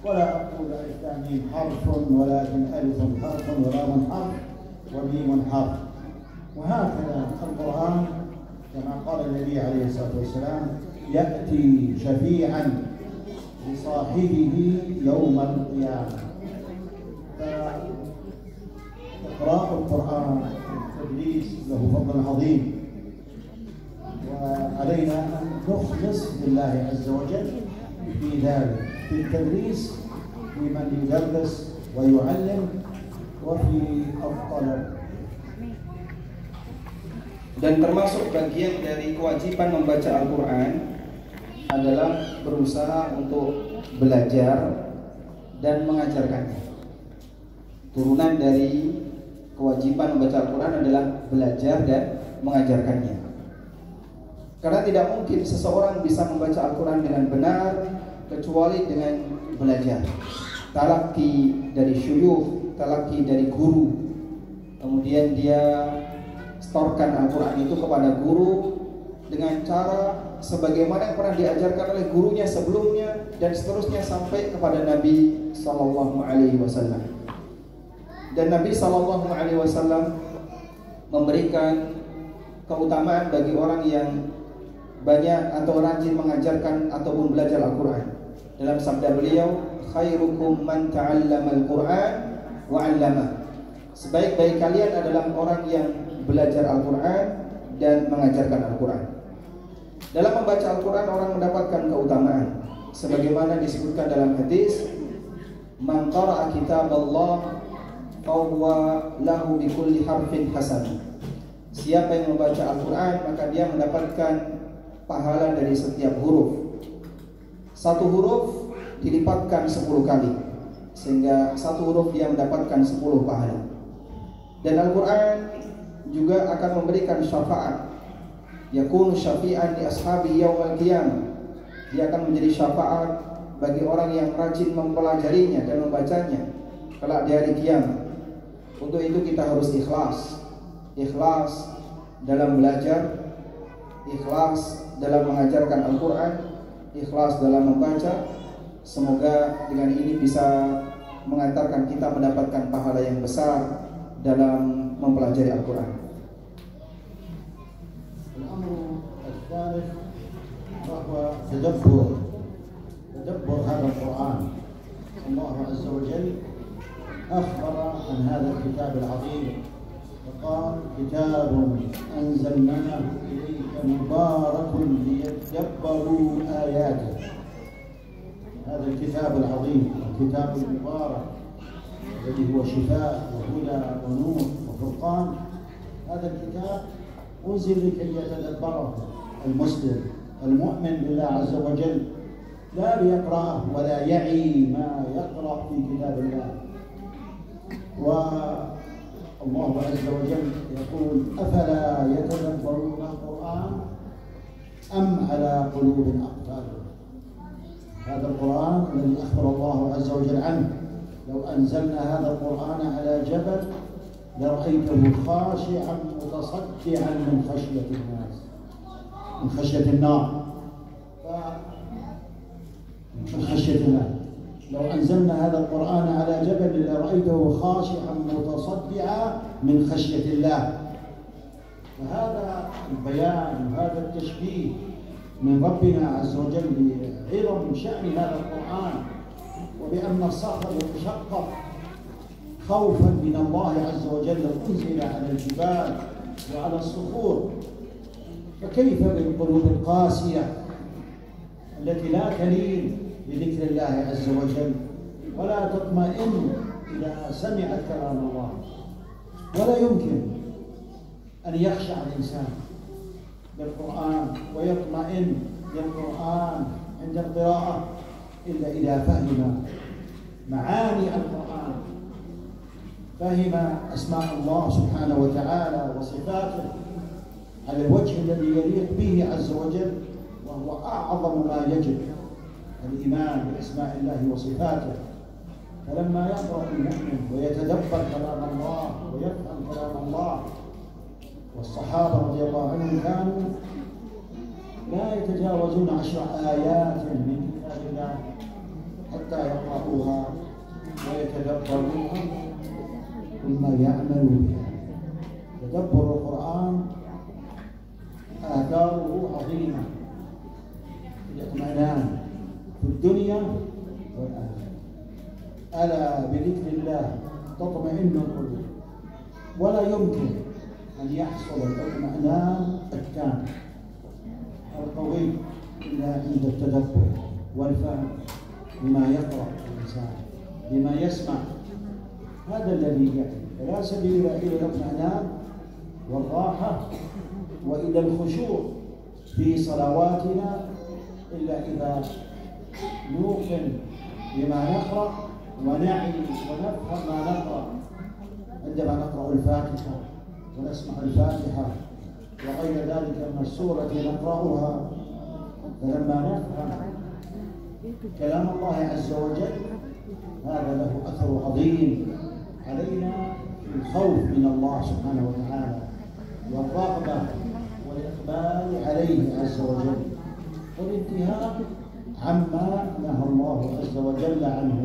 ولا أقول ألف لام ميم حرف، ولكن ألف حرف ولام حرف وميم حرف. وهكذا القرآن كما قال النبي عليه الصلاة والسلام يأتي شفيعا لصاحبه يوم القيامة. فإقراء القرآن والتدريس له فضل عظيم، وعلينا أن نخلص لله عز وجل في ذلك، في التدريس، في من يدرس ويعلم، وفي الطلب. Dan termasuk bagian dari kewajiban membaca Al-Quran adalah berusaha untuk belajar dan mengajarkannya. Turunan dari kewajiban membaca Al-Quran adalah belajar dan mengajarkannya. Karena tidak mungkin seseorang bisa membaca Al-Quran dengan benar kecuali dengan belajar. Talaqi dari syuyukh, talaqi dari guru. Kemudian dia setorkan Al-Quran itu kepada guru dengan cara sebagaimana yang pernah diajarkan oleh gurunya sebelumnya, dan seterusnya sampai kepada Nabi Sallallahu Alaihi Wasallam. Dan Nabi Sallallahu Alaihi Wasallam memberikan keutamaan bagi orang yang banyak atau rajin mengajarkan ataupun belajar Al-Quran. Dalam sabda beliau, khairukum man ta'allama Al-Quran wa 'allama. Sebaik-baik kalian adalah orang yang belajar Al-Quran dan mengajarkan Al-Quran. Dalam membaca Al-Quran orang mendapatkan keutamaan sebagaimana disebutkan dalam hadis, man qara'a kitab Allah fahuwa lahu bikulli harfin hasan. Siapa yang membaca Al-Quran maka dia mendapatkan pahala dari setiap huruf. Satu huruf dilipatkan 10 kali, sehingga satu huruf dia mendapatkan 10 pahala. Dan Al-Quran juga akan memberikan syafaat. Yakunu syafi'an li ashabi yaumal qiyamah. Dia akan menjadi syafaat bagi orang yang rajin mempelajarinya dan membacanya kelak di hari kiamat. Untuk itu kita harus ikhlas. Ikhlas dalam belajar, ikhlas dalam mengajarkan Al-Quran, ikhlas dalam membaca. Semoga dengan ini bisa mengantarkan kita mendapatkan pahala yang besar dalam mempelajari Al-Quran. الأمر الثالث وهو تدبر هذا القرآن. الله عز وجل أخبر عن هذا الكتاب العظيم فقال كتاب أنزلناه إليك مبارك ليدبروا آياته. هذا الكتاب العظيم الكتاب المبارك الذي هو شفاء وهدى ونور وفرقان، هذا الكتاب أنزل لكي يتدبره المسلم المؤمن بالله عز وجل، لا ليقرأه ولا يعي ما يقرأ في كتاب الله. والله عز وجل يقول أفلا يتدبرون القرآن أم على قلوب أقفالها. هذا القرآن الذي أخبر الله عز وجل عنه، لو أنزلنا هذا القرآن على جبل لرأيته خاشعا متصدعا من خشية الناس، من خشية النار، من خشية الله. لو أنزلنا هذا القرآن على جبل لرأيته خاشعا متصدعا من خشية الله. فهذا البيان وهذا التشبيه من ربنا عز وجل بعظم شأن هذا القرآن، وبأن الصخر يتشقق خوفا من الله عز وجل أنزل على الجبال وعلى الصخور، فكيف بالقلوب القاسية التي لا تلين بذكر الله عز وجل ولا تطمئن إذا سمعت كلام الله. ولا يمكن أن يخشع الإنسان بالقرآن ويطمئن للقرآن عند القراءة إلا إذا فهم معاني القرآن، فهم أسماء الله سبحانه وتعالى وصفاته على الوجه الذي يليق به عز وجل، وهو أعظم ما يجب الإيمان بأسماء الله وصفاته. فلما يقرأ المؤمن ويتدبر كلام الله ويفهم كلام الله، والصحابة رضي الله عنهم كانوا لا يتجاوزون 10 آيات من كتاب الله حتى يقرأوها ويتدبروها ثم يعملوا بها. تدبر القرآن آثاره عظيمة في الاطمئنان في الدنيا والآخرة. ألا بذكر الله تطمئن القلوب، ولا يمكن أن يحصل الاطمئنان التام القوي إلا عند التدبر والفهم بما يقرأ الإنسان بما يسمع. هذا الذي يأتي، فلا سبيل إلى الاطمئنان والراحة وإلى الخشوع في صلواتنا إلا إذا نوقن بما نقرأ ونعي ونفهم ما نقرأ. عندما نقرأ الفاتحة ونسمع الفاتحة وغير ذلك من السورة نقرأها، فلما نفهم كلام الله عز وجل هذا له أثر عظيم علينا في الخوف من الله سبحانه وتعالى والرغبة والإقبال عليه عز وجل والانتهاء عما نهى الله عز وجل عنه.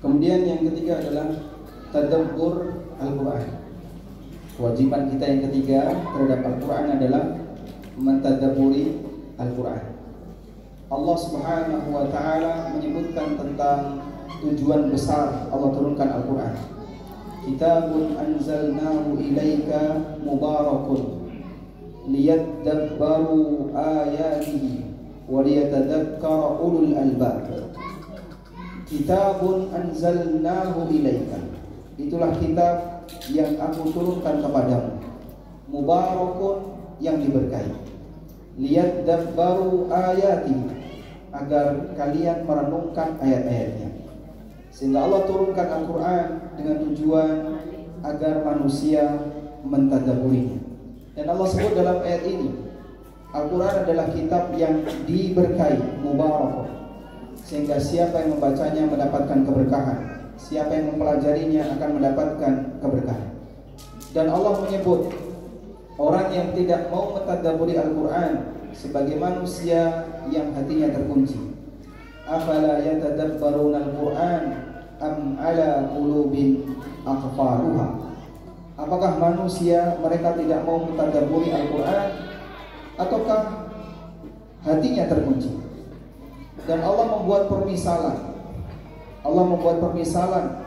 Kemudian yang ketiga adalah tadabbur Al-Quran. Kewajiban kita yang ketiga terhadap Al-Quran adalah mentadabburi Al-Quran. Allah Subhanahu wa Ta'ala menyebutkan tentang tujuan besar Allah turunkan Al-Quran. Kitabun anzalnahu ilaika mubarakun liyadabbaru ayatihi wa liyatadhakkara ulul albab. Kitabun anzalnahu ilaika, itulah kitab yang aku turunkan kepadamu, mubarakun, yang diberkahi, liyadabbaru ayatihi, agar kalian merenungkan ayat-ayatnya. Sehingga Allah turunkan Al-Quran dengan tujuan agar manusia mentadabburinya. Dan Allah sebut dalam ayat ini, Al-Quran adalah kitab yang diberkahi, mubarak, sehingga siapa yang membacanya mendapatkan keberkahan, siapa yang mempelajarinya akan mendapatkan keberkahan. Dan Allah menyebut orang yang tidak mau mentadabburi Al-Quran sebagai manusia yang hatinya terkunci. Afala yatadabbaruna al-Quran am ala qulubin aqfaluha. Apakah manusia mereka tidak mau mentadabburi Al-Quran ataukah hatinya terkunci? Dan Allah membuat permisalan. Allah membuat permisalan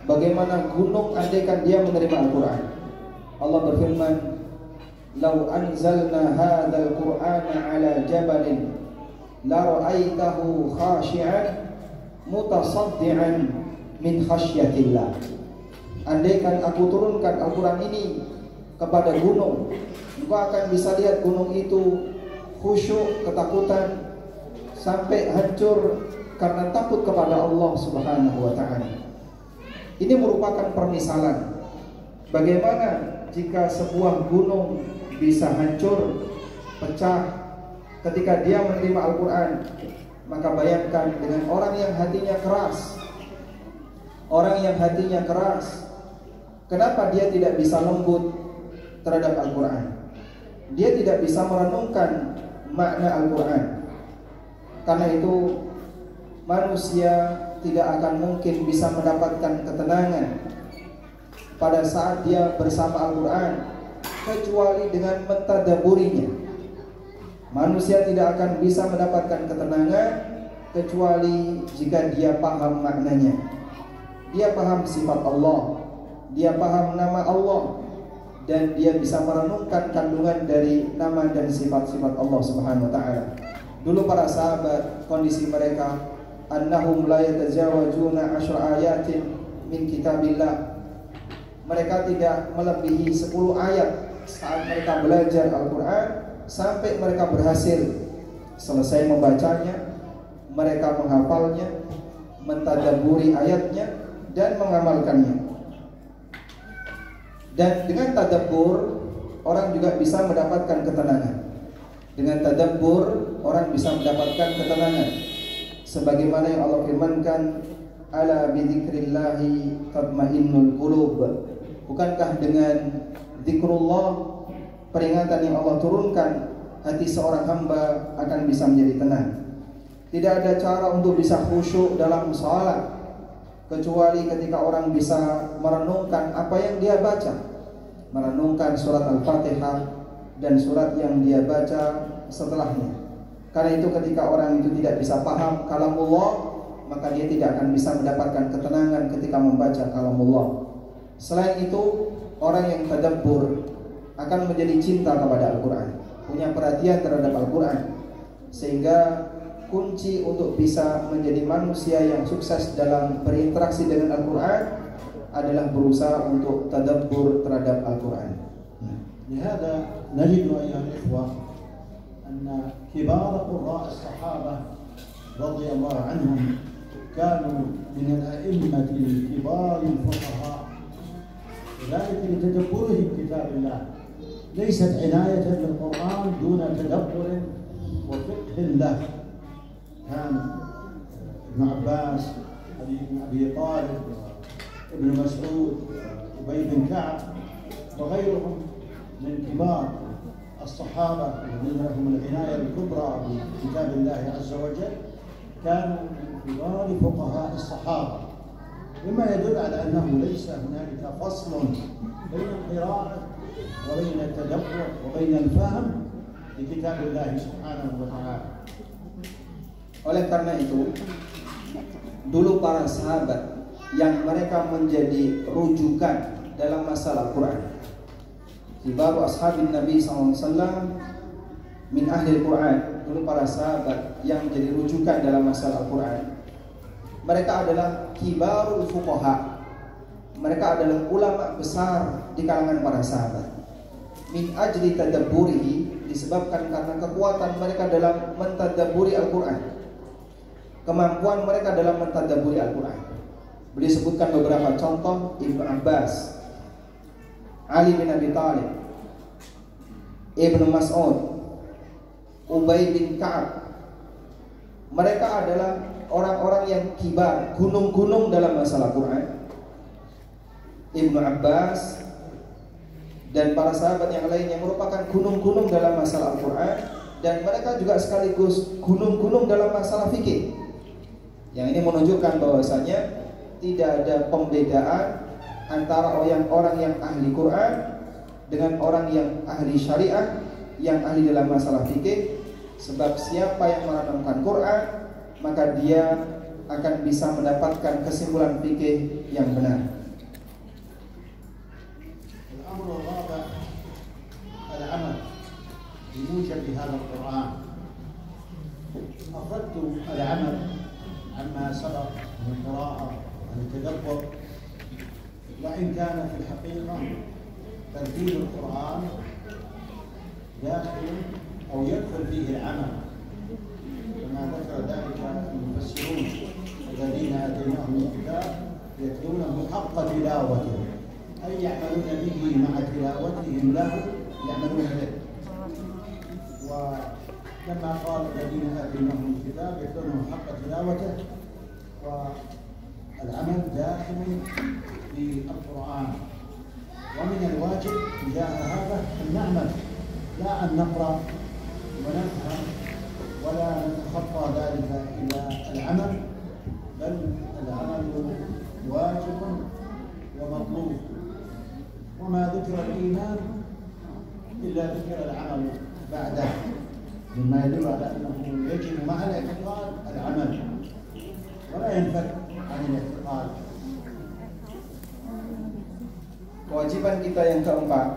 bagaimana gunung andaikan dia menerima Al-Quran. Allah berfirman, "Lau anzalna hadzal Qur'ana 'ala jabalin la ra'aitahu khashi'an mutasaddian min khasyatillah." Andaikan aku turunkan Al-Quran ini kepada gunung, engkau akan bisa lihat gunung itu khusyuk, ketakutan, sampai hancur karena takut kepada Allah Subhanahu wa Ta'ala. Ini merupakan permisalan bagaimana jika sebuah gunung bisa hancur, pecah ketika dia menerima Al-Quran. Maka bayangkan dengan orang yang hatinya keras. Orang yang hatinya keras, kenapa dia tidak bisa lembut terhadap Al-Quran? Dia tidak bisa merenungkan makna Al-Quran. Karena itu manusia tidak akan mungkin bisa mendapatkan ketenangan pada saat dia bersama Al-Quran kecuali dengan mentadabburinya. Manusia tidak akan bisa mendapatkan ketenangan kecuali jika dia paham maknanya. Dia paham sifat Allah, dia paham nama Allah, dan dia bisa merenungkan kandungan dari nama dan sifat-sifat Allah Subhanahu wa Ta'ala. Dulu para sahabat, kondisi mereka annahum la yatajawazuna 10 ayatin min kitabillah. Mereka tidak melebihi 10 ayat saat mereka belajar Al-Quran sampai mereka berhasil selesai membacanya, mereka menghafalnya, mentadabburi ayatnya, dan mengamalkannya. Dan dengan tadabbur orang juga bisa mendapatkan ketenangan. Dengan tadabbur orang bisa mendapatkan ketenangan. Sebagaimana yang Allah firmankan, ala bidzikrillahi tatmainnul qulub. Bukankah dengan zikrullah, peringatan yang Allah turunkan, hati seorang hamba akan bisa menjadi tenang. Tidak ada cara untuk bisa khusyuk dalam salat kecuali ketika orang bisa merenungkan apa yang dia baca, merenungkan surat Al-Fatihah dan surat yang dia baca setelahnya. Karena itu ketika orang itu tidak bisa paham kalamullah, maka dia tidak akan bisa mendapatkan ketenangan ketika membaca kalamullah. Selain itu, orang yang tadabbur akan menjadi cinta kepada Al-Quran, punya perhatian terhadap Al-Quran, sehingga kunci untuk bisa menjadi manusia yang sukses dalam berinteraksi dengan Al-Quran adalah berusaha untuk tadabbur terhadap Al-Quran. لهذا نجد أيها الإخوة أن كبار قراء الصحابة رضي الله عنهم كانوا من الأئمة الكبار الفقهاء، وذلك لتدبرهم كتاب الله، ليست عناية بالقرآن دون تدبر وفقه له. كان ابن عباس، علي بن أبي طالب، ابن مسعود، أبي بن كعب وغيرهم من كبار الصحابة الذين لهم العناية الكبرى بكتاب الله عز وجل كانوا من كبار فقهاء الصحابة، مما يدل على أنه ليس هنالك فصل بين القراءة وبين التدبر وبين الفهم لكتاب الله سبحانه وتعالى. Oleh karena itu, dulu para sahabat yang mereka menjadi rujukan dalam masalah Quran, kibaru ashabin Nabi SAW min ahli Quran, dulu para sahabat yang menjadi rujukan dalam masalah Quran, mereka adalah kibarul fuqaha, mereka adalah ulama besar di kalangan para sahabat. Min ajli tadabburihi, disebabkan karena kekuatan mereka dalam mentadabburi Al-Quran, kemampuan mereka dalam mentadabburi Al-Quran. Beliau sebutkan beberapa contoh: Ibnu Abbas, Ali bin Abi Thalib, Ibnu Mas'ud, Ubay bin Ka'ab. Mereka adalah orang-orang yang kibar, gunung-gunung dalam masalah Quran. Ibnu Abbas dan para sahabat yang lainnya merupakan gunung-gunung dalam masalah Al-Quran, dan mereka juga sekaligus gunung-gunung dalam masalah fikih. Yang ini menunjukkan bahwasanya tidak ada pembedaan antara orang yang ahli Quran dengan orang yang ahli syariah, yang ahli dalam masalah fikih. Sebab siapa yang merenungkan Quran, maka dia akan bisa mendapatkan kesimpulan fikih yang benar. الأمر الرابع العمل بموجب هذا القرآن. أفردت العمل عما سبق من القراءة والتدبر، وإن كان في الحقيقة ترتيب القرآن داخل أو يدخل فيه العمل، كما ذكر ذلك المفسرون الذين آتيناهم الكتاب يتلونه حق تلاوته، أي يعملون به مع تلاوتهم له يعملون به. ولما قال الذين آتيناهم الكتاب يتلونه حق تلاوته، والعمل داخل في القرآن. ومن الواجب تجاه هذا أن نعمل، لا أن نقرأ ونفهم ولا نتخطى ذلك إلى العمل، بل العمل واجب ومطلوب. وما ذكر الإيمان إلا ذكر العمل بعده، مما يدل على أنه يجب مع الاعتقاد العمل ولا ينفك عن الاعتقاد. Kewajiban kita yang keempat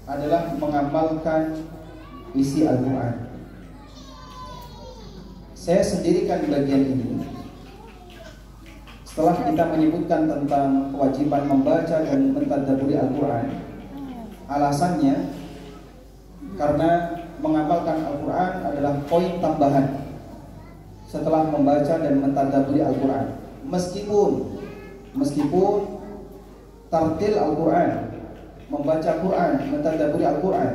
adalah mengamalkan isi Al-Quran. Saya sendirikan bagian ini setelah kita menyebutkan tentang kewajiban membaca dan mentadabburi Al-Quran. Alasannya karena mengamalkan Al-Quran adalah poin tambahan setelah membaca dan mentadabburi Al-Quran. Meskipun tartil Al-Quran, membaca Quran, mentadabburi Al-Quran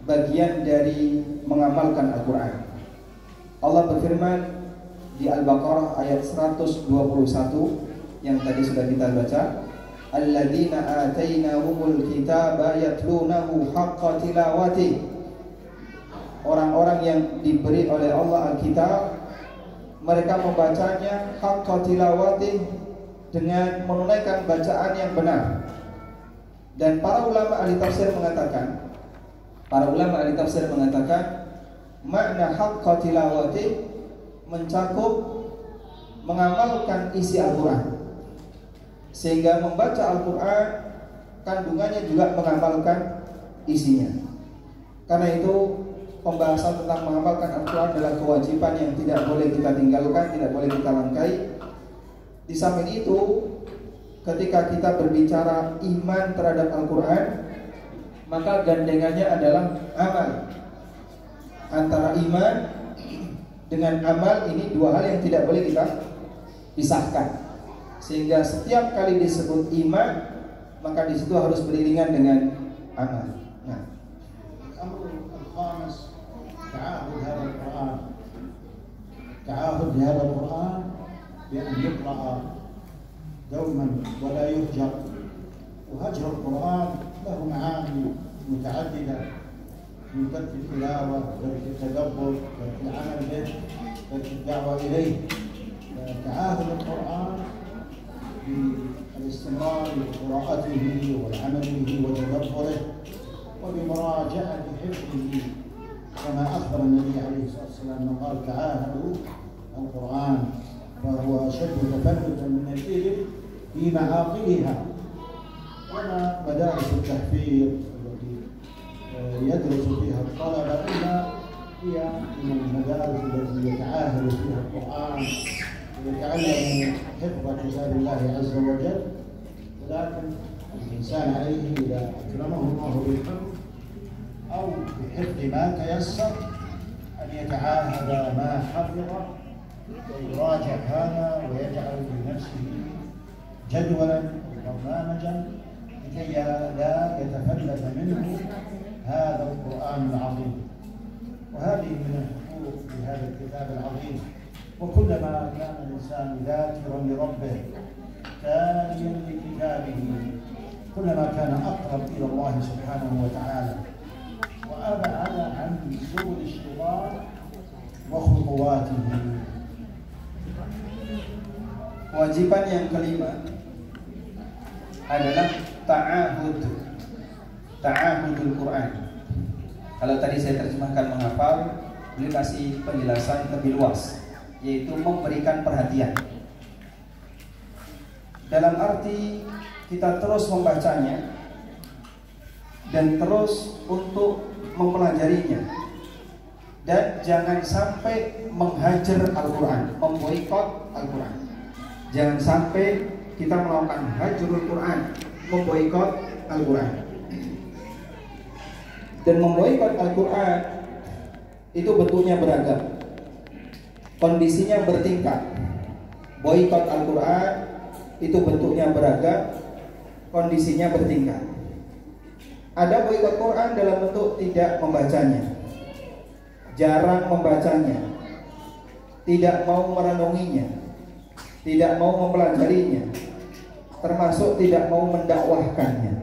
bagian dari mengamalkan Al-Quran. Allah berfirman di Al-Baqarah ayat 121 yang tadi sudah kita baca, alladzina atainahumul kitaba yatlunahu haqqa tilawati. Orang-orang yang diberi oleh Allah Al-Kitab, mereka membacanya haqqa tilawati, dengan menunaikan bacaan yang benar. Dan para ulama ahli tafsir mengatakan makna haqqa tilawati mencakup mengamalkan isi Al-Quran, sehingga membaca Al-Quran kandungannya juga mengamalkan isinya. Karena itu pembahasan tentang mengamalkan Al-Quran adalah kewajiban yang tidak boleh kita tinggalkan, tidak boleh kita langkai. Di samping itu, ketika kita berbicara iman terhadap Al-Quran, maka gandengannya adalah amal. Antara iman dengan amal ini dua hal yang tidak boleh kita pisahkan. Sehingga setiap kali disebut iman, maka di situ harus beriringan dengan amal. Nah, تعاهد بهذا القرآن بأن يقرأ دوما ولا يهجر. وهجر القرآن له معاني متعددة من ترك التلاوة، ترك التدبر، ترك العمل به، ترك الدعوة إليه. تعاهد القرآن بالاستمرار بقراءته والعمل به وتدبره وبمراجعة حفظه، كما أخبر النبي عليه الصلاة والسلام أنه قال تعاهدوا القرآن، فهو أشد تفلتا من الإبل في معاقلها. وما مدارس التحفيظ التي يدرس فيها الطلبة إلا هي من المدارس التي يتعاهد فيها القرآن ويتعلم حفظ كتاب الله عز وجل. ولكن الإنسان عليه إذا أكرمه الله بالحفظ أو بحفظ ما تيسر أن يتعاهد ما حفظ ويراجع هذا ويجعل لنفسه جدولا وبرنامجا لكي لا يتفلت منه هذا القرآن العظيم. وهذه من الحقوق في هذا الكتاب العظيم. وكلما كان الإنسان ذاكرا لربه تاليا لكتابه كلما كان أقرب إلى الله سبحانه وتعالى وأبعد عن سبل الشيطان وخطواته. Kewajiban yang kelima adalah ta'ahudul Quran. Kalau tadi saya terjemahkan menghafal, beliau kasih penjelasan lebih luas, yaitu memberikan perhatian. Dalam arti kita terus membacanya dan terus untuk mempelajarinya, dan jangan sampai menghajar Al-Quran, memboikot Al-Quran. Jangan sampai kita melakukan hajrul Quran, memboikot Al-Quran. Dan memboikot Al-Quran itu bentuknya beragam, kondisinya bertingkat. Boikot Al-Quran itu bentuknya beragam, kondisinya bertingkat. Ada boikot Quran dalam bentuk tidak membacanya, jarang membacanya, tidak mau merenunginya, tidak mau mempelajarinya, termasuk tidak mau mendakwahkannya.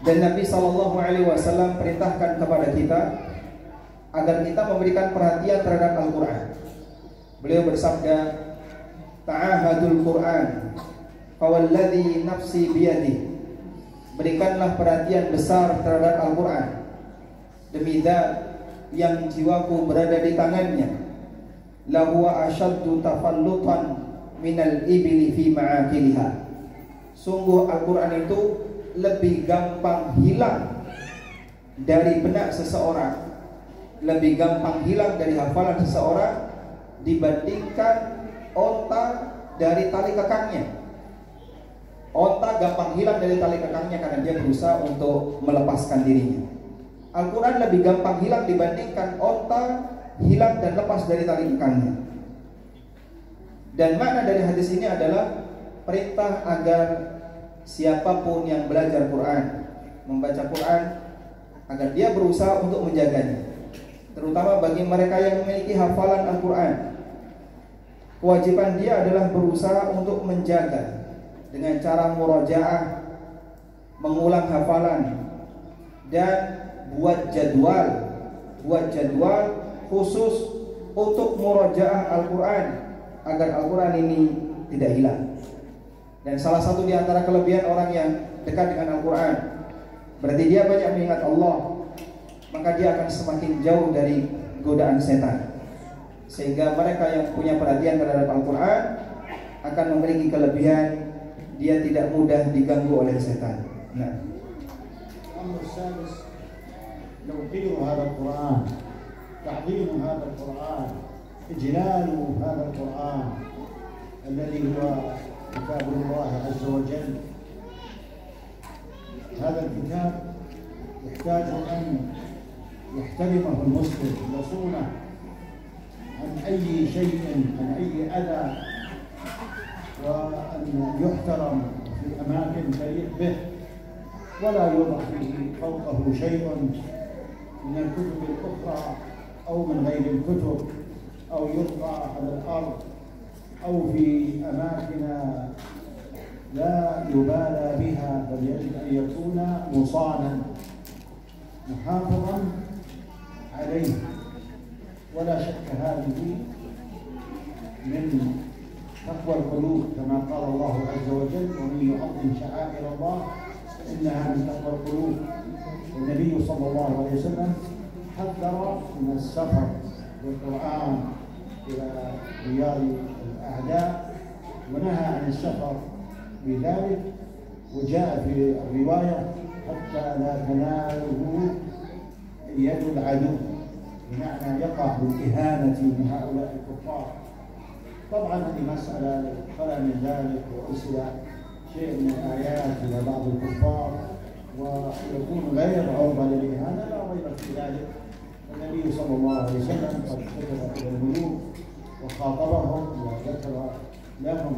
Dan Nabi SAW perintahkan kepada kita agar kita memberikan perhatian terhadap Al-Quran. Beliau bersabda, ta'ahadul Quran fawalladhi nafsi biyadi. Berikanlah perhatian besar terhadap Al-Quran, demi zat yang jiwaku berada di tangannya. Lahuwa asyaddu tafallutan minal ibli fi ma'akiliha. Sungguh Al-Quran itu lebih gampang hilang dari benak seseorang, lebih gampang hilang dari hafalan seseorang dibandingkan onta dari tali kekangnya. Onta gampang hilang dari tali kekangnya karena dia berusaha untuk melepaskan dirinya. Al-Quran lebih gampang hilang dibandingkan onta hilang dan lepas dari tali kekangnya. Dan makna dari hadis ini adalah perintah agar siapapun yang belajar Quran, membaca Quran, agar dia berusaha untuk menjaganya. Terutama bagi mereka yang memiliki hafalan Al-Quran, kewajiban dia adalah berusaha untuk menjaga dengan cara murajaah, mengulang hafalan, dan buat jadwal khusus untuk murajaah Al-Quran agar Al-Quran ini tidak hilang. Dan salah satu di antara kelebihan orang yang dekat dengan Al-Quran, berarti dia banyak mengingat Allah, maka dia akan semakin jauh dari godaan setan. Sehingga mereka yang punya perhatian terhadap Al-Quran akan memiliki kelebihan, dia tidak mudah diganggu oleh setan. Nah, توقير هذا القرآن، تعظيم هذا القرآن، إجلال هذا القرآن الذي هو كتاب الله عز وجل، هذا الكتاب يحتاج أن يحترمه المسلم يصونه عن أي شيء، عن أي أذى، وأن يحترم في أماكن تليق به، ولا يوضع فيه فوقه شيء من الكتب الأخرى أو من غير الكتب، أو يلقى على الأرض أو في أماكن لا يبالى بها، بل يجب أن يكون مصانا محافظا عليه. ولا شك هذه من تقوى القلوب كما قال الله عز وجل: ومن يعظم شعائر الله إنها من تقوى القلوب. النبي صلى الله عليه وسلم حذر من السفر بالقرآن إلى ديار الأعداء، ونهى عن السفر بذلك، وجاء في الرواية: حتى لا تناله يد العدو، بمعنى يقع بالإهانة من هؤلاء الكفار. طبعا هذه مسألة خلا من ذلك، وأرسل شيء من الآيات إلى بعض الكفار ويكون غير عرضة للإهانة، لا ريب في ذلك. النبي صلى الله عليه وسلم قد كتب إلى الملوك وخاطبهم وذكر لهم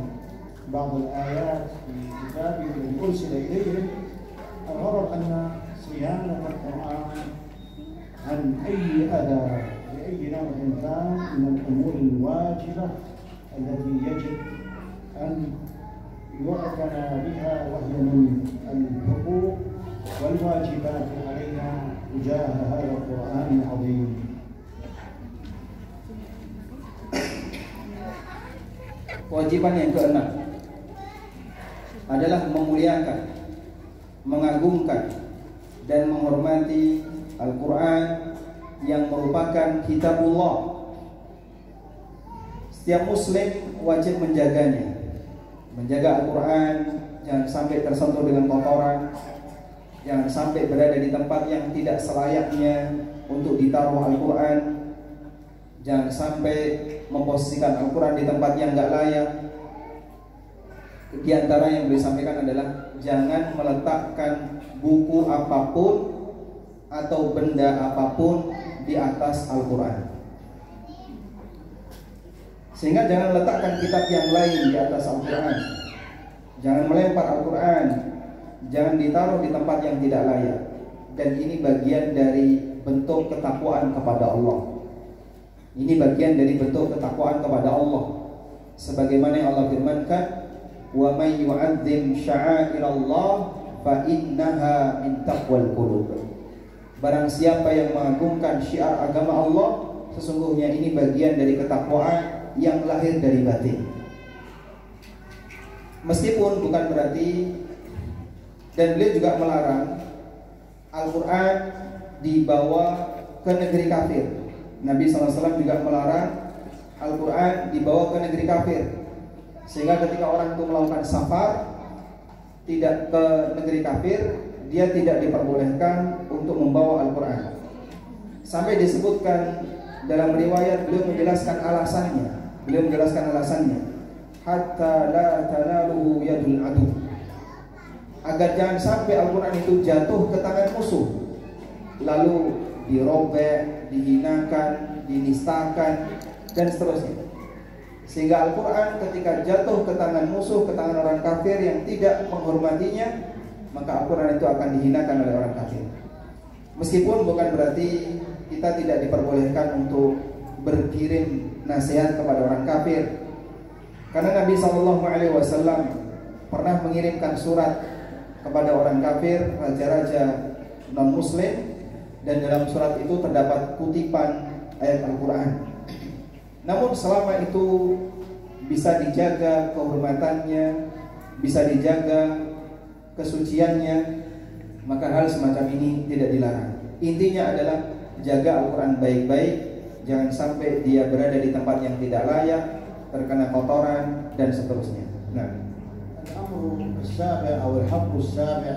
بعض الآيات في كتابه الذي أرسل إليهم. الغرض أن صيانة القرآن عن أي أذى لأي نوع كان من الأمور الواجبة التي يجب أن يعتنى بها، وهي من الحقوق والواجبات علينا تجاه هذا القرآن العظيم. Kewajiban yang keenam adalah memuliakan, mengagungkan, dan menghormati Al-Quran yang merupakan kitabullah. Setiap muslim wajib menjaganya, menjaga Al-Quran, jangan sampai tersentuh dengan kotoran, jangan sampai berada di tempat yang tidak selayaknya untuk ditaruh Al-Quran, jangan sampai memposisikan Al-Quran di tempat yang nggak layak. Di antara yang boleh disampaikan adalah jangan meletakkan buku apapun atau benda apapun di atas Al-Quran. Sehingga jangan letakkan kitab yang lain di atas Al-Quran, jangan melempar Al-Quran, jangan ditaruh di tempat yang tidak layak. Dan ini bagian dari bentuk ketakwaan kepada Allah. Ini bagian dari bentuk ketakwaan kepada Allah. Sebagaimana yang Allah firmankan, wa may yu'azzim sya'airallah fa innaha min taqwal qulub. Barang siapa yang mengagungkan syiar agama Allah, sesungguhnya ini bagian dari ketakwaan yang lahir dari batin. Meskipun bukan berarti, dan beliau juga melarang Al-Quran dibawa ke negeri kafir. Nabi SAW juga melarang Al-Quran dibawa ke negeri kafir, sehingga ketika orang itu melakukan safar tidak ke negeri kafir, dia tidak diperbolehkan untuk membawa Al-Quran. Sampai disebutkan dalam riwayat, beliau menjelaskan alasannya, hatta la tanaluhu yadul adu, agar jangan sampai Al-Quran itu jatuh ke tangan musuh, lalu dirobek, dihinakan, dinistakan, dan seterusnya. Sehingga Al-Quran ketika jatuh ke tangan musuh, ke tangan orang kafir yang tidak menghormatinya, maka Al-Quran itu akan dihinakan oleh orang kafir. Meskipun bukan berarti kita tidak diperbolehkan untuk berkirim nasihat kepada orang kafir, karena Nabi SAW pernah mengirimkan surat kepada orang kafir, raja-raja non-muslim, dan dalam surat itu terdapat kutipan ayat Al-Quran. Namun selama itu bisa dijaga kehormatannya, bisa dijaga kesuciannya, maka hal semacam ini tidak dilarang. Intinya adalah jaga Al-Quran baik-baik, jangan sampai dia berada di tempat yang tidak layak, terkena kotoran, dan seterusnya. Nah, الأمر السابع أو الحق السابع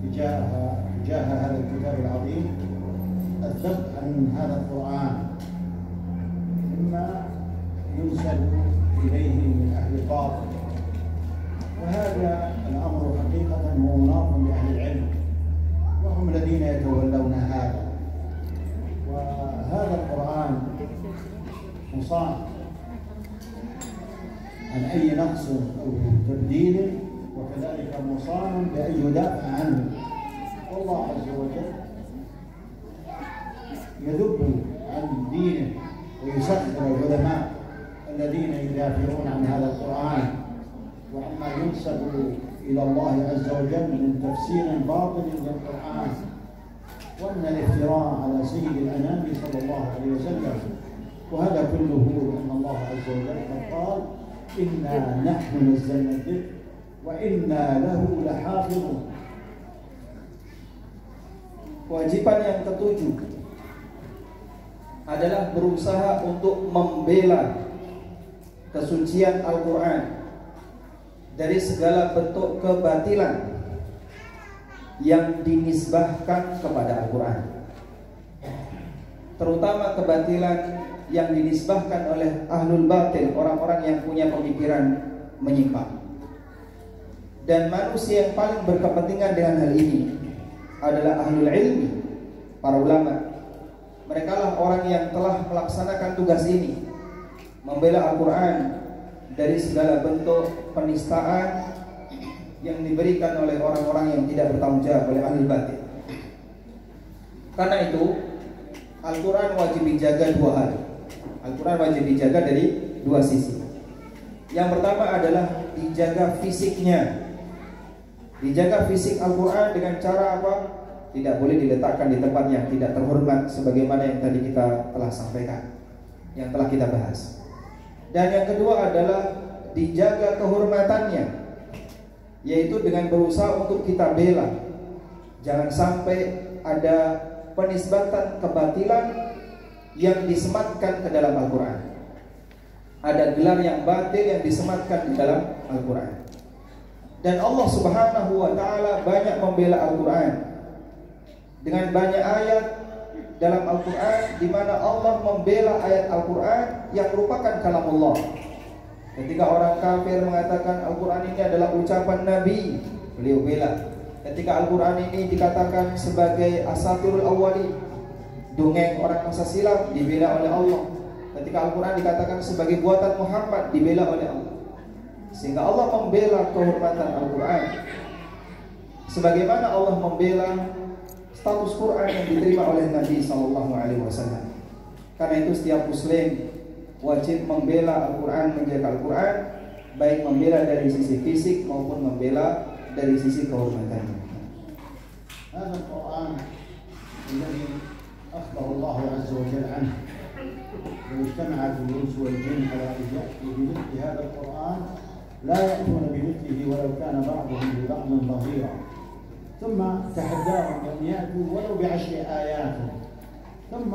تجاه هذا الكتاب العظيم الذب عن هذا القرآن مما ينسب إليه من أهل الباطل وهذا الأمر حقيقة هو مناط بأهل العلم، وهم الذين يتولون هذا. وهذا القرآن مصان عن أي نقص أو تبديل، وكذلك مصان بأن يدافع عنه. والله عز وجل يذب عن دينه ويسخر العلماء الذين يدافعون عن هذا القرآن وعما ينسب إلى الله عز وجل من تفسير باطل للقرآن، وأن الافتراء على سيد الأنام صلى الله عليه وسلم. وهذا كله لأن الله عز وجل قد قال: إنا نحن نزلنا الذكر وإنا له لحافظون. Kewajiban yang ketujuh adalah berusaha untuk membela kesucian Al-Quran dari segala bentuk kebatilan yang dinisbahkan kepada Al-Quran, terutama kebatilan yang dinisbahkan oleh ahlul batil, orang-orang yang punya pemikiran menyimpang. Dan manusia yang paling berkepentingan dengan hal ini adalah ahlul ilmi, para ulama. Mereka lah orang yang telah melaksanakan tugas ini, membela Al-Quran dari segala bentuk penistaan yang diberikan oleh orang-orang yang tidak bertanggung jawab, oleh ahlul batil. Karena itu Al-Quran wajib dijaga dua hal. Al-Quran wajib dijaga dari dua sisi. Yang pertama adalah dijaga fisiknya. Dijaga fisik Al-Quran dengan cara apa? Tidak boleh diletakkan di tempat yang tidak terhormat, sebagaimana yang tadi kita telah sampaikan, yang telah kita bahas. Dan yang kedua adalah dijaga kehormatannya, yaitu dengan berusaha untuk kita bela. Jangan sampai ada penisbatan kebatilan yang disematkan ke dalam Al-Quran. Ada gelar yang batil yang disematkan di dalam Al-Quran. Dan Allah Subhanahu wa ta'ala banyak membela Al-Quran dengan banyak ayat dalam Al-Quran di mana Allah membela ayat Al-Quran yang merupakan kalam Allah. Ketika orang kafir mengatakan Al-Quran ini adalah ucapan Nabi, beliau bela. Ketika Al-Quran ini dikatakan sebagai asatirul awwali, dongeng orang masa silam, dibela oleh Allah. Ketika Al-Quran dikatakan sebagai buatan Muhammad, dibela oleh Allah. Sehingga Allah membela kehormatan Al-Quran, sebagaimana Allah membela status Quran yang diterima oleh Nabi SAW. Karena itu setiap Muslim wajib membela Al-Quran, menjaga Al-Quran, baik membela dari sisi fisik maupun membela dari sisi kehormatannya. هذا القرآن الذي أخبر الله عز وجل عنه، لو اجتمعت الإنس والجن على أن يأتوا بمثل هذا القرآن لا يأتون بمثله ولو كان بعضهم لبعض ظهيرا. ثم تحداهم أن يأتوا ولو ب10 آيات، ثم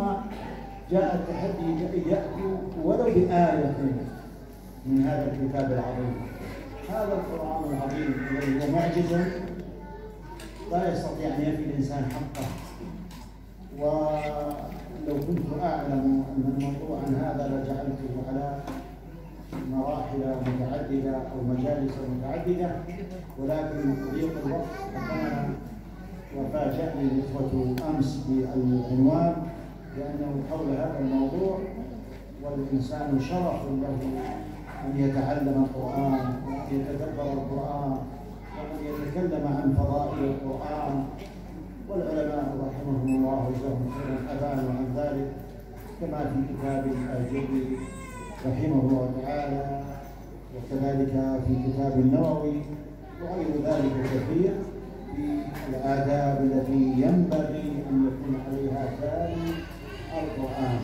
جاء التحدي أن يأتوا ولو بآية من هذا الكتاب العظيم. هذا القرآن العظيم الذي هو معجز لا يستطيع أن يفي الإنسان حقه. ولو كنت أعلم أن الموضوع عن هذا لجعلته على مراحل متعددة أو مجالس متعددة، ولكن ضيق الوقت كان وفاجأني الإخوة أمس بالعنوان لأنه حول هذا الموضوع، والإنسان شرف له أن يتعلم القرآن وأن يتدبر القرآن وأن يتكلم عن فضائل القرآن. والعلماء رحمهم الله وجزاهم خيرا أبانوا عن ذلك، كما في كتاب الآجري رحمه الله تعالى، وكذلك في كتاب النووي وغير ذلك كثير في الآداب التي ينبغي أن يكون عليها تالي القرآن.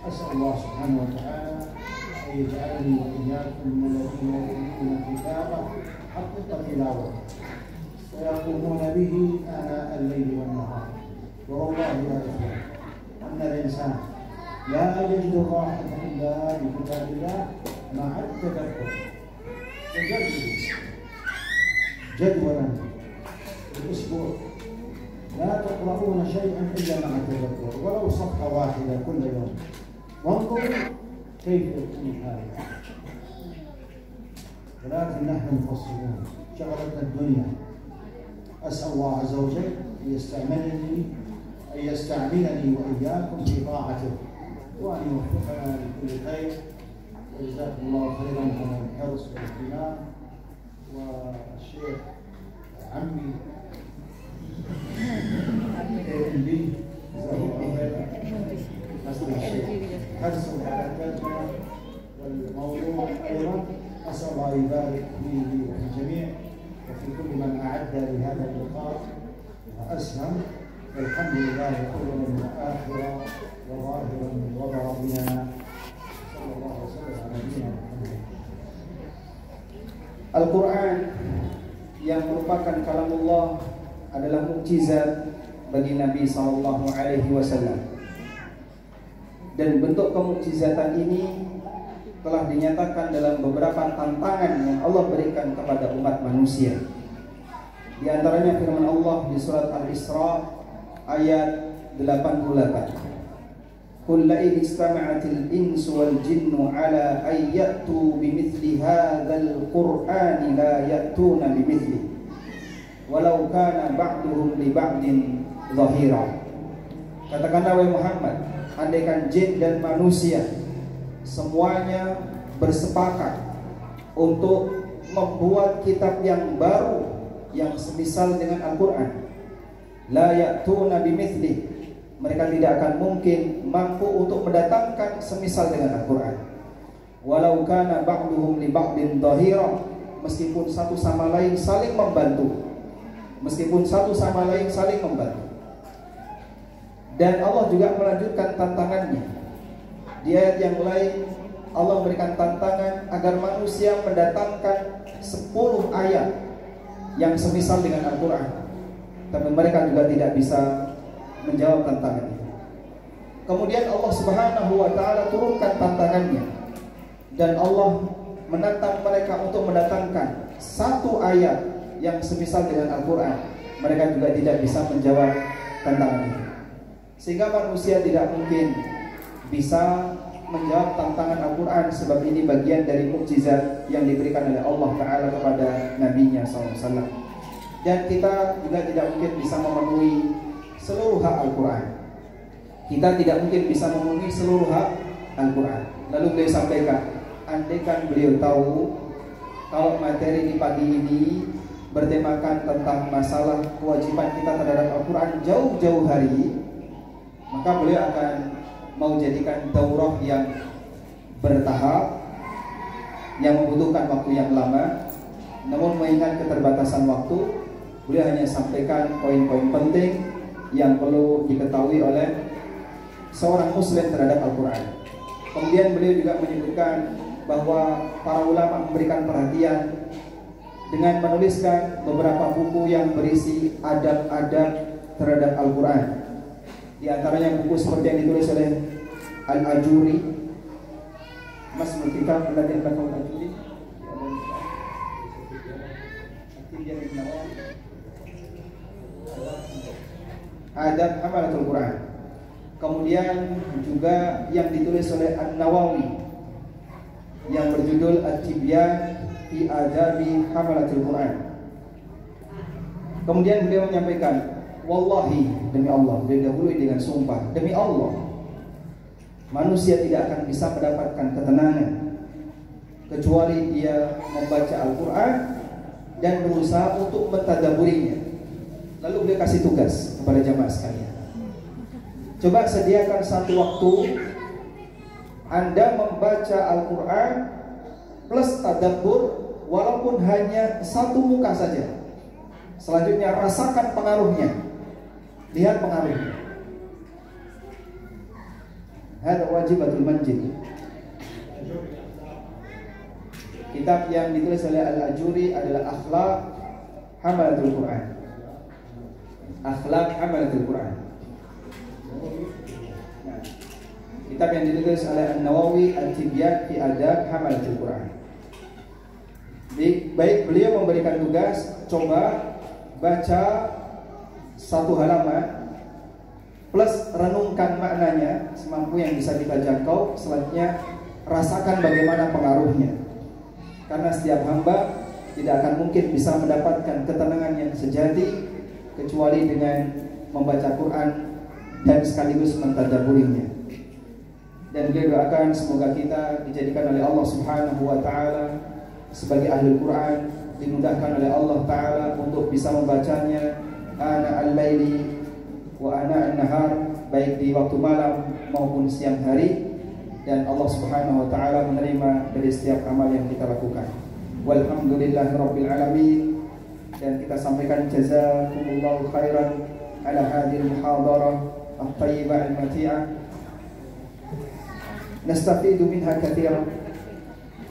أسأل الله سبحانه وتعالى أن يجعلني وإياكم من الذين يؤمنون الكتاب حق تلاوته ويقومون به آناء الليل والنهار. والله يا إخوان أن الإنسان لا يجد الراحة إلا بكتاب الله مع التدبر. تجدد جدولا في الأسبوع، لا تقرؤون شيئا إلا مع التدبر، ولو صفحة واحدة كل يوم، وانظروا كيف يكون هذا. ولكن نحن مقصرون، شغلتنا الدنيا. أسأل الله عز وجل أن يستعملني وإياكم في طاعته، وأن يوفقنا لكل خير. وجزاكم الله خيرا على الحرص والاهتمام. والشيخ عمي لي جزاه الله خيرا نسأل الشيخ حرصا على الترجمة والموضوع أيضا. أسأل الله يبارك فيه وفي الجميع وفي كل من أعد لهذا اللقاء وأسهم. الحمد لله أولا وآخرا وظاهرا وباطنا. صلى الله وسلم على نبينا محمد. Al-Quran yang merupakan kalamullah adalah mukjizat bagi Nabi SAW. Dan bentuk kemukjizatan ini telah dinyatakan dalam beberapa tantangan yang Allah berikan kepada umat manusia. Di antaranya firman Allah di surat Al-Isra ayat 88. Qul la in istama'atil insu wal jinnu ala ay ya'tu bimithli hadzal qur'ani la ya'tuna bimithli walau kana ba'duhum li ba'din zahira. Katakanlah wahai Muhammad, andaikan jin dan manusia semuanya bersepakat untuk membuat kitab yang baru yang semisal dengan Al-Quran, la ya'tuna bimithli, mereka tidak akan mungkin mampu untuk mendatangkan semisal dengan Al-Quran. Walau kana ba'duhum li ba'din dhahira, meskipun satu sama lain saling membantu. Dan Allah juga melanjutkan tantangannya. Di ayat yang lain Allah memberikan tantangan agar manusia mendatangkan 10 ayat yang semisal dengan Al-Quran, tapi mereka juga tidak bisa menjawab tantangannya. Kemudian Allah Subhanahu wa ta'ala turunkan tantangannya, dan Allah menantang mereka untuk mendatangkan 1 ayat yang semisal dengan Al-Quran. Mereka juga tidak bisa menjawab tantangannya, sehingga manusia tidak mungkin bisa menjawab tantangan Al-Quran, sebab ini bagian dari mukjizat yang diberikan oleh Allah Ta'ala kepada Nabi-Nya SAW. Dan kita juga tidak mungkin bisa memenuhi seluruh hak Al-Quran. Kita tidak mungkin bisa memenuhi seluruh hak Al-Quran. Lalu beliau sampaikan, andaikan beliau tahu kalau materi di pagi ini bertemakan tentang masalah kewajiban kita terhadap Al-Quran jauh-jauh hari, maka beliau akan mau jadikan daurah yang bertahap, yang membutuhkan waktu yang lama. Namun mengingat keterbatasan waktu, beliau hanya sampaikan poin-poin penting yang perlu diketahui oleh seorang muslim terhadap Al-Quran. Kemudian beliau juga menyebutkan bahwa para ulama memberikan perhatian dengan menuliskan beberapa buku yang berisi adab-adab terhadap Al-Quran. Di antaranya buku seperti yang ditulis oleh Al-Ajuri, Masmul Kitab Alladhi Al-Qaul Al-Ajuri, Adab Hamalatul Quran. Kemudian juga yang ditulis oleh An-Nawawi yang berjudul At-Tibyan fi Adabi Hamalatul Quran. Kemudian beliau menyampaikan, wallahi, demi Allah, beliau dahului dengan sumpah, demi Allah, manusia tidak akan bisa mendapatkan ketenangan kecuali dia membaca Al-Quran dan berusaha untuk mentadaburinya. Lalu beliau kasih tugas kepada jamaah sekalian, coba sediakan satu waktu Anda membaca Al-Quran plus tadabbur, walaupun hanya 1 muka saja. Selanjutnya rasakan pengaruhnya, lihat pengaruhnya. Hada wajibatul manjid. Kitab yang ditulis oleh Al-Ajuri adalah Akhlaq Hamalatul Quran. Akhlaq Hamalatul Quran. Nah, kitab yang ditulis oleh An-Nawawi At-Tibyan fi Adab Hamalatul Quran. Baik, beliau memberikan tugas, coba baca 1 halaman plus renungkan maknanya semampu yang bisa kita jangkau. Selanjutnya rasakan bagaimana pengaruhnya. Karena setiap hamba tidak akan mungkin bisa mendapatkan ketenangan yang sejati kecuali dengan membaca Quran dan sekaligus mentadabburinya. Dan beliau doakan semoga kita dijadikan oleh Allah Subhanahu wa taala sebagai ahli Quran, dimudahkan oleh Allah taala untuk bisa membacanya ana al-laili wa ana an-nahar, baik di waktu malam maupun siang hari, dan Allah Subhanahu wa taala menerima dari setiap amal yang kita lakukan. Walhamdulillahirabbil alamin. Dan kita sampaikan jazakumullahu khairan ala hadhihi al-muhadarah at-thayyibah al-mati'ah. Nastafidu minha katsiran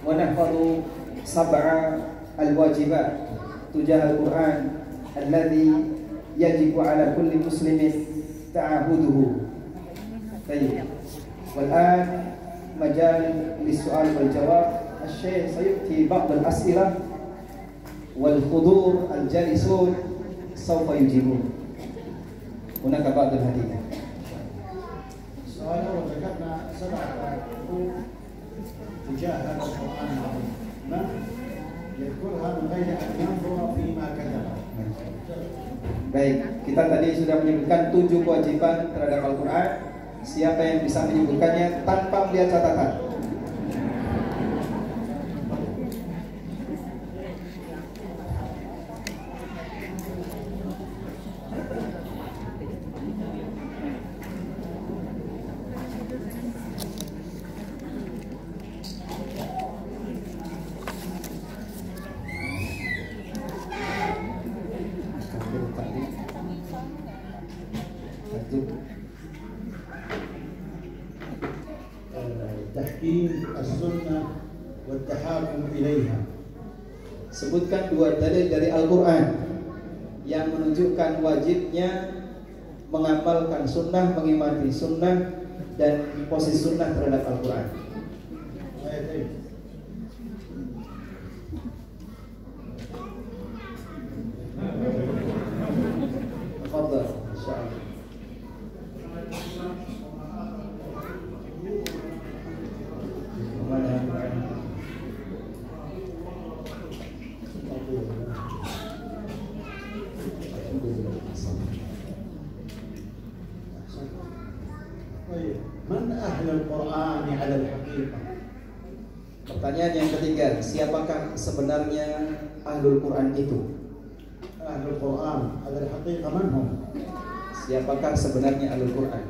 wa nahfadhu sab'a al-wajibat tujah al-Qur'an alladhi yajibu ala kulli muslimin ta'ahuduhu. Baik. Wal'an majal lis-su'al wal jawab. Al-Syekh sayu'ti ba'd al-as'ilah wal khudur al-jalisun sawfa yujibun. Hunaka ba'd al-hadith. السؤال وذكرنا 7 حقوق تجاه هذا القرآن العظيم، من يذكرها من غير أن ينظر فيما كتب. Baik, kita tadi sudah menyebutkan 7 kewajiban terhadap Al-Quran. Siapa yang bisa menyebutkannya tanpa melihat catatan? تحكيم السنة والتحاكم إليها. Sebutkan 2 dalil dari Al-Quran yang menunjukkan wajibnya mengamalkan sunnah, mengimani sunnah, dan posisi sunnah terhadap Al-Quran. Tafadhal, insyaallah. من أهل القرآن على الحقيقة؟ Pertanyaan yang ketiga, siapakah sebenarnya Ahlul Quran itu? أهل القرآن على الحقيقة من هم؟ Siapakah sebenarnya Ahlul Quran?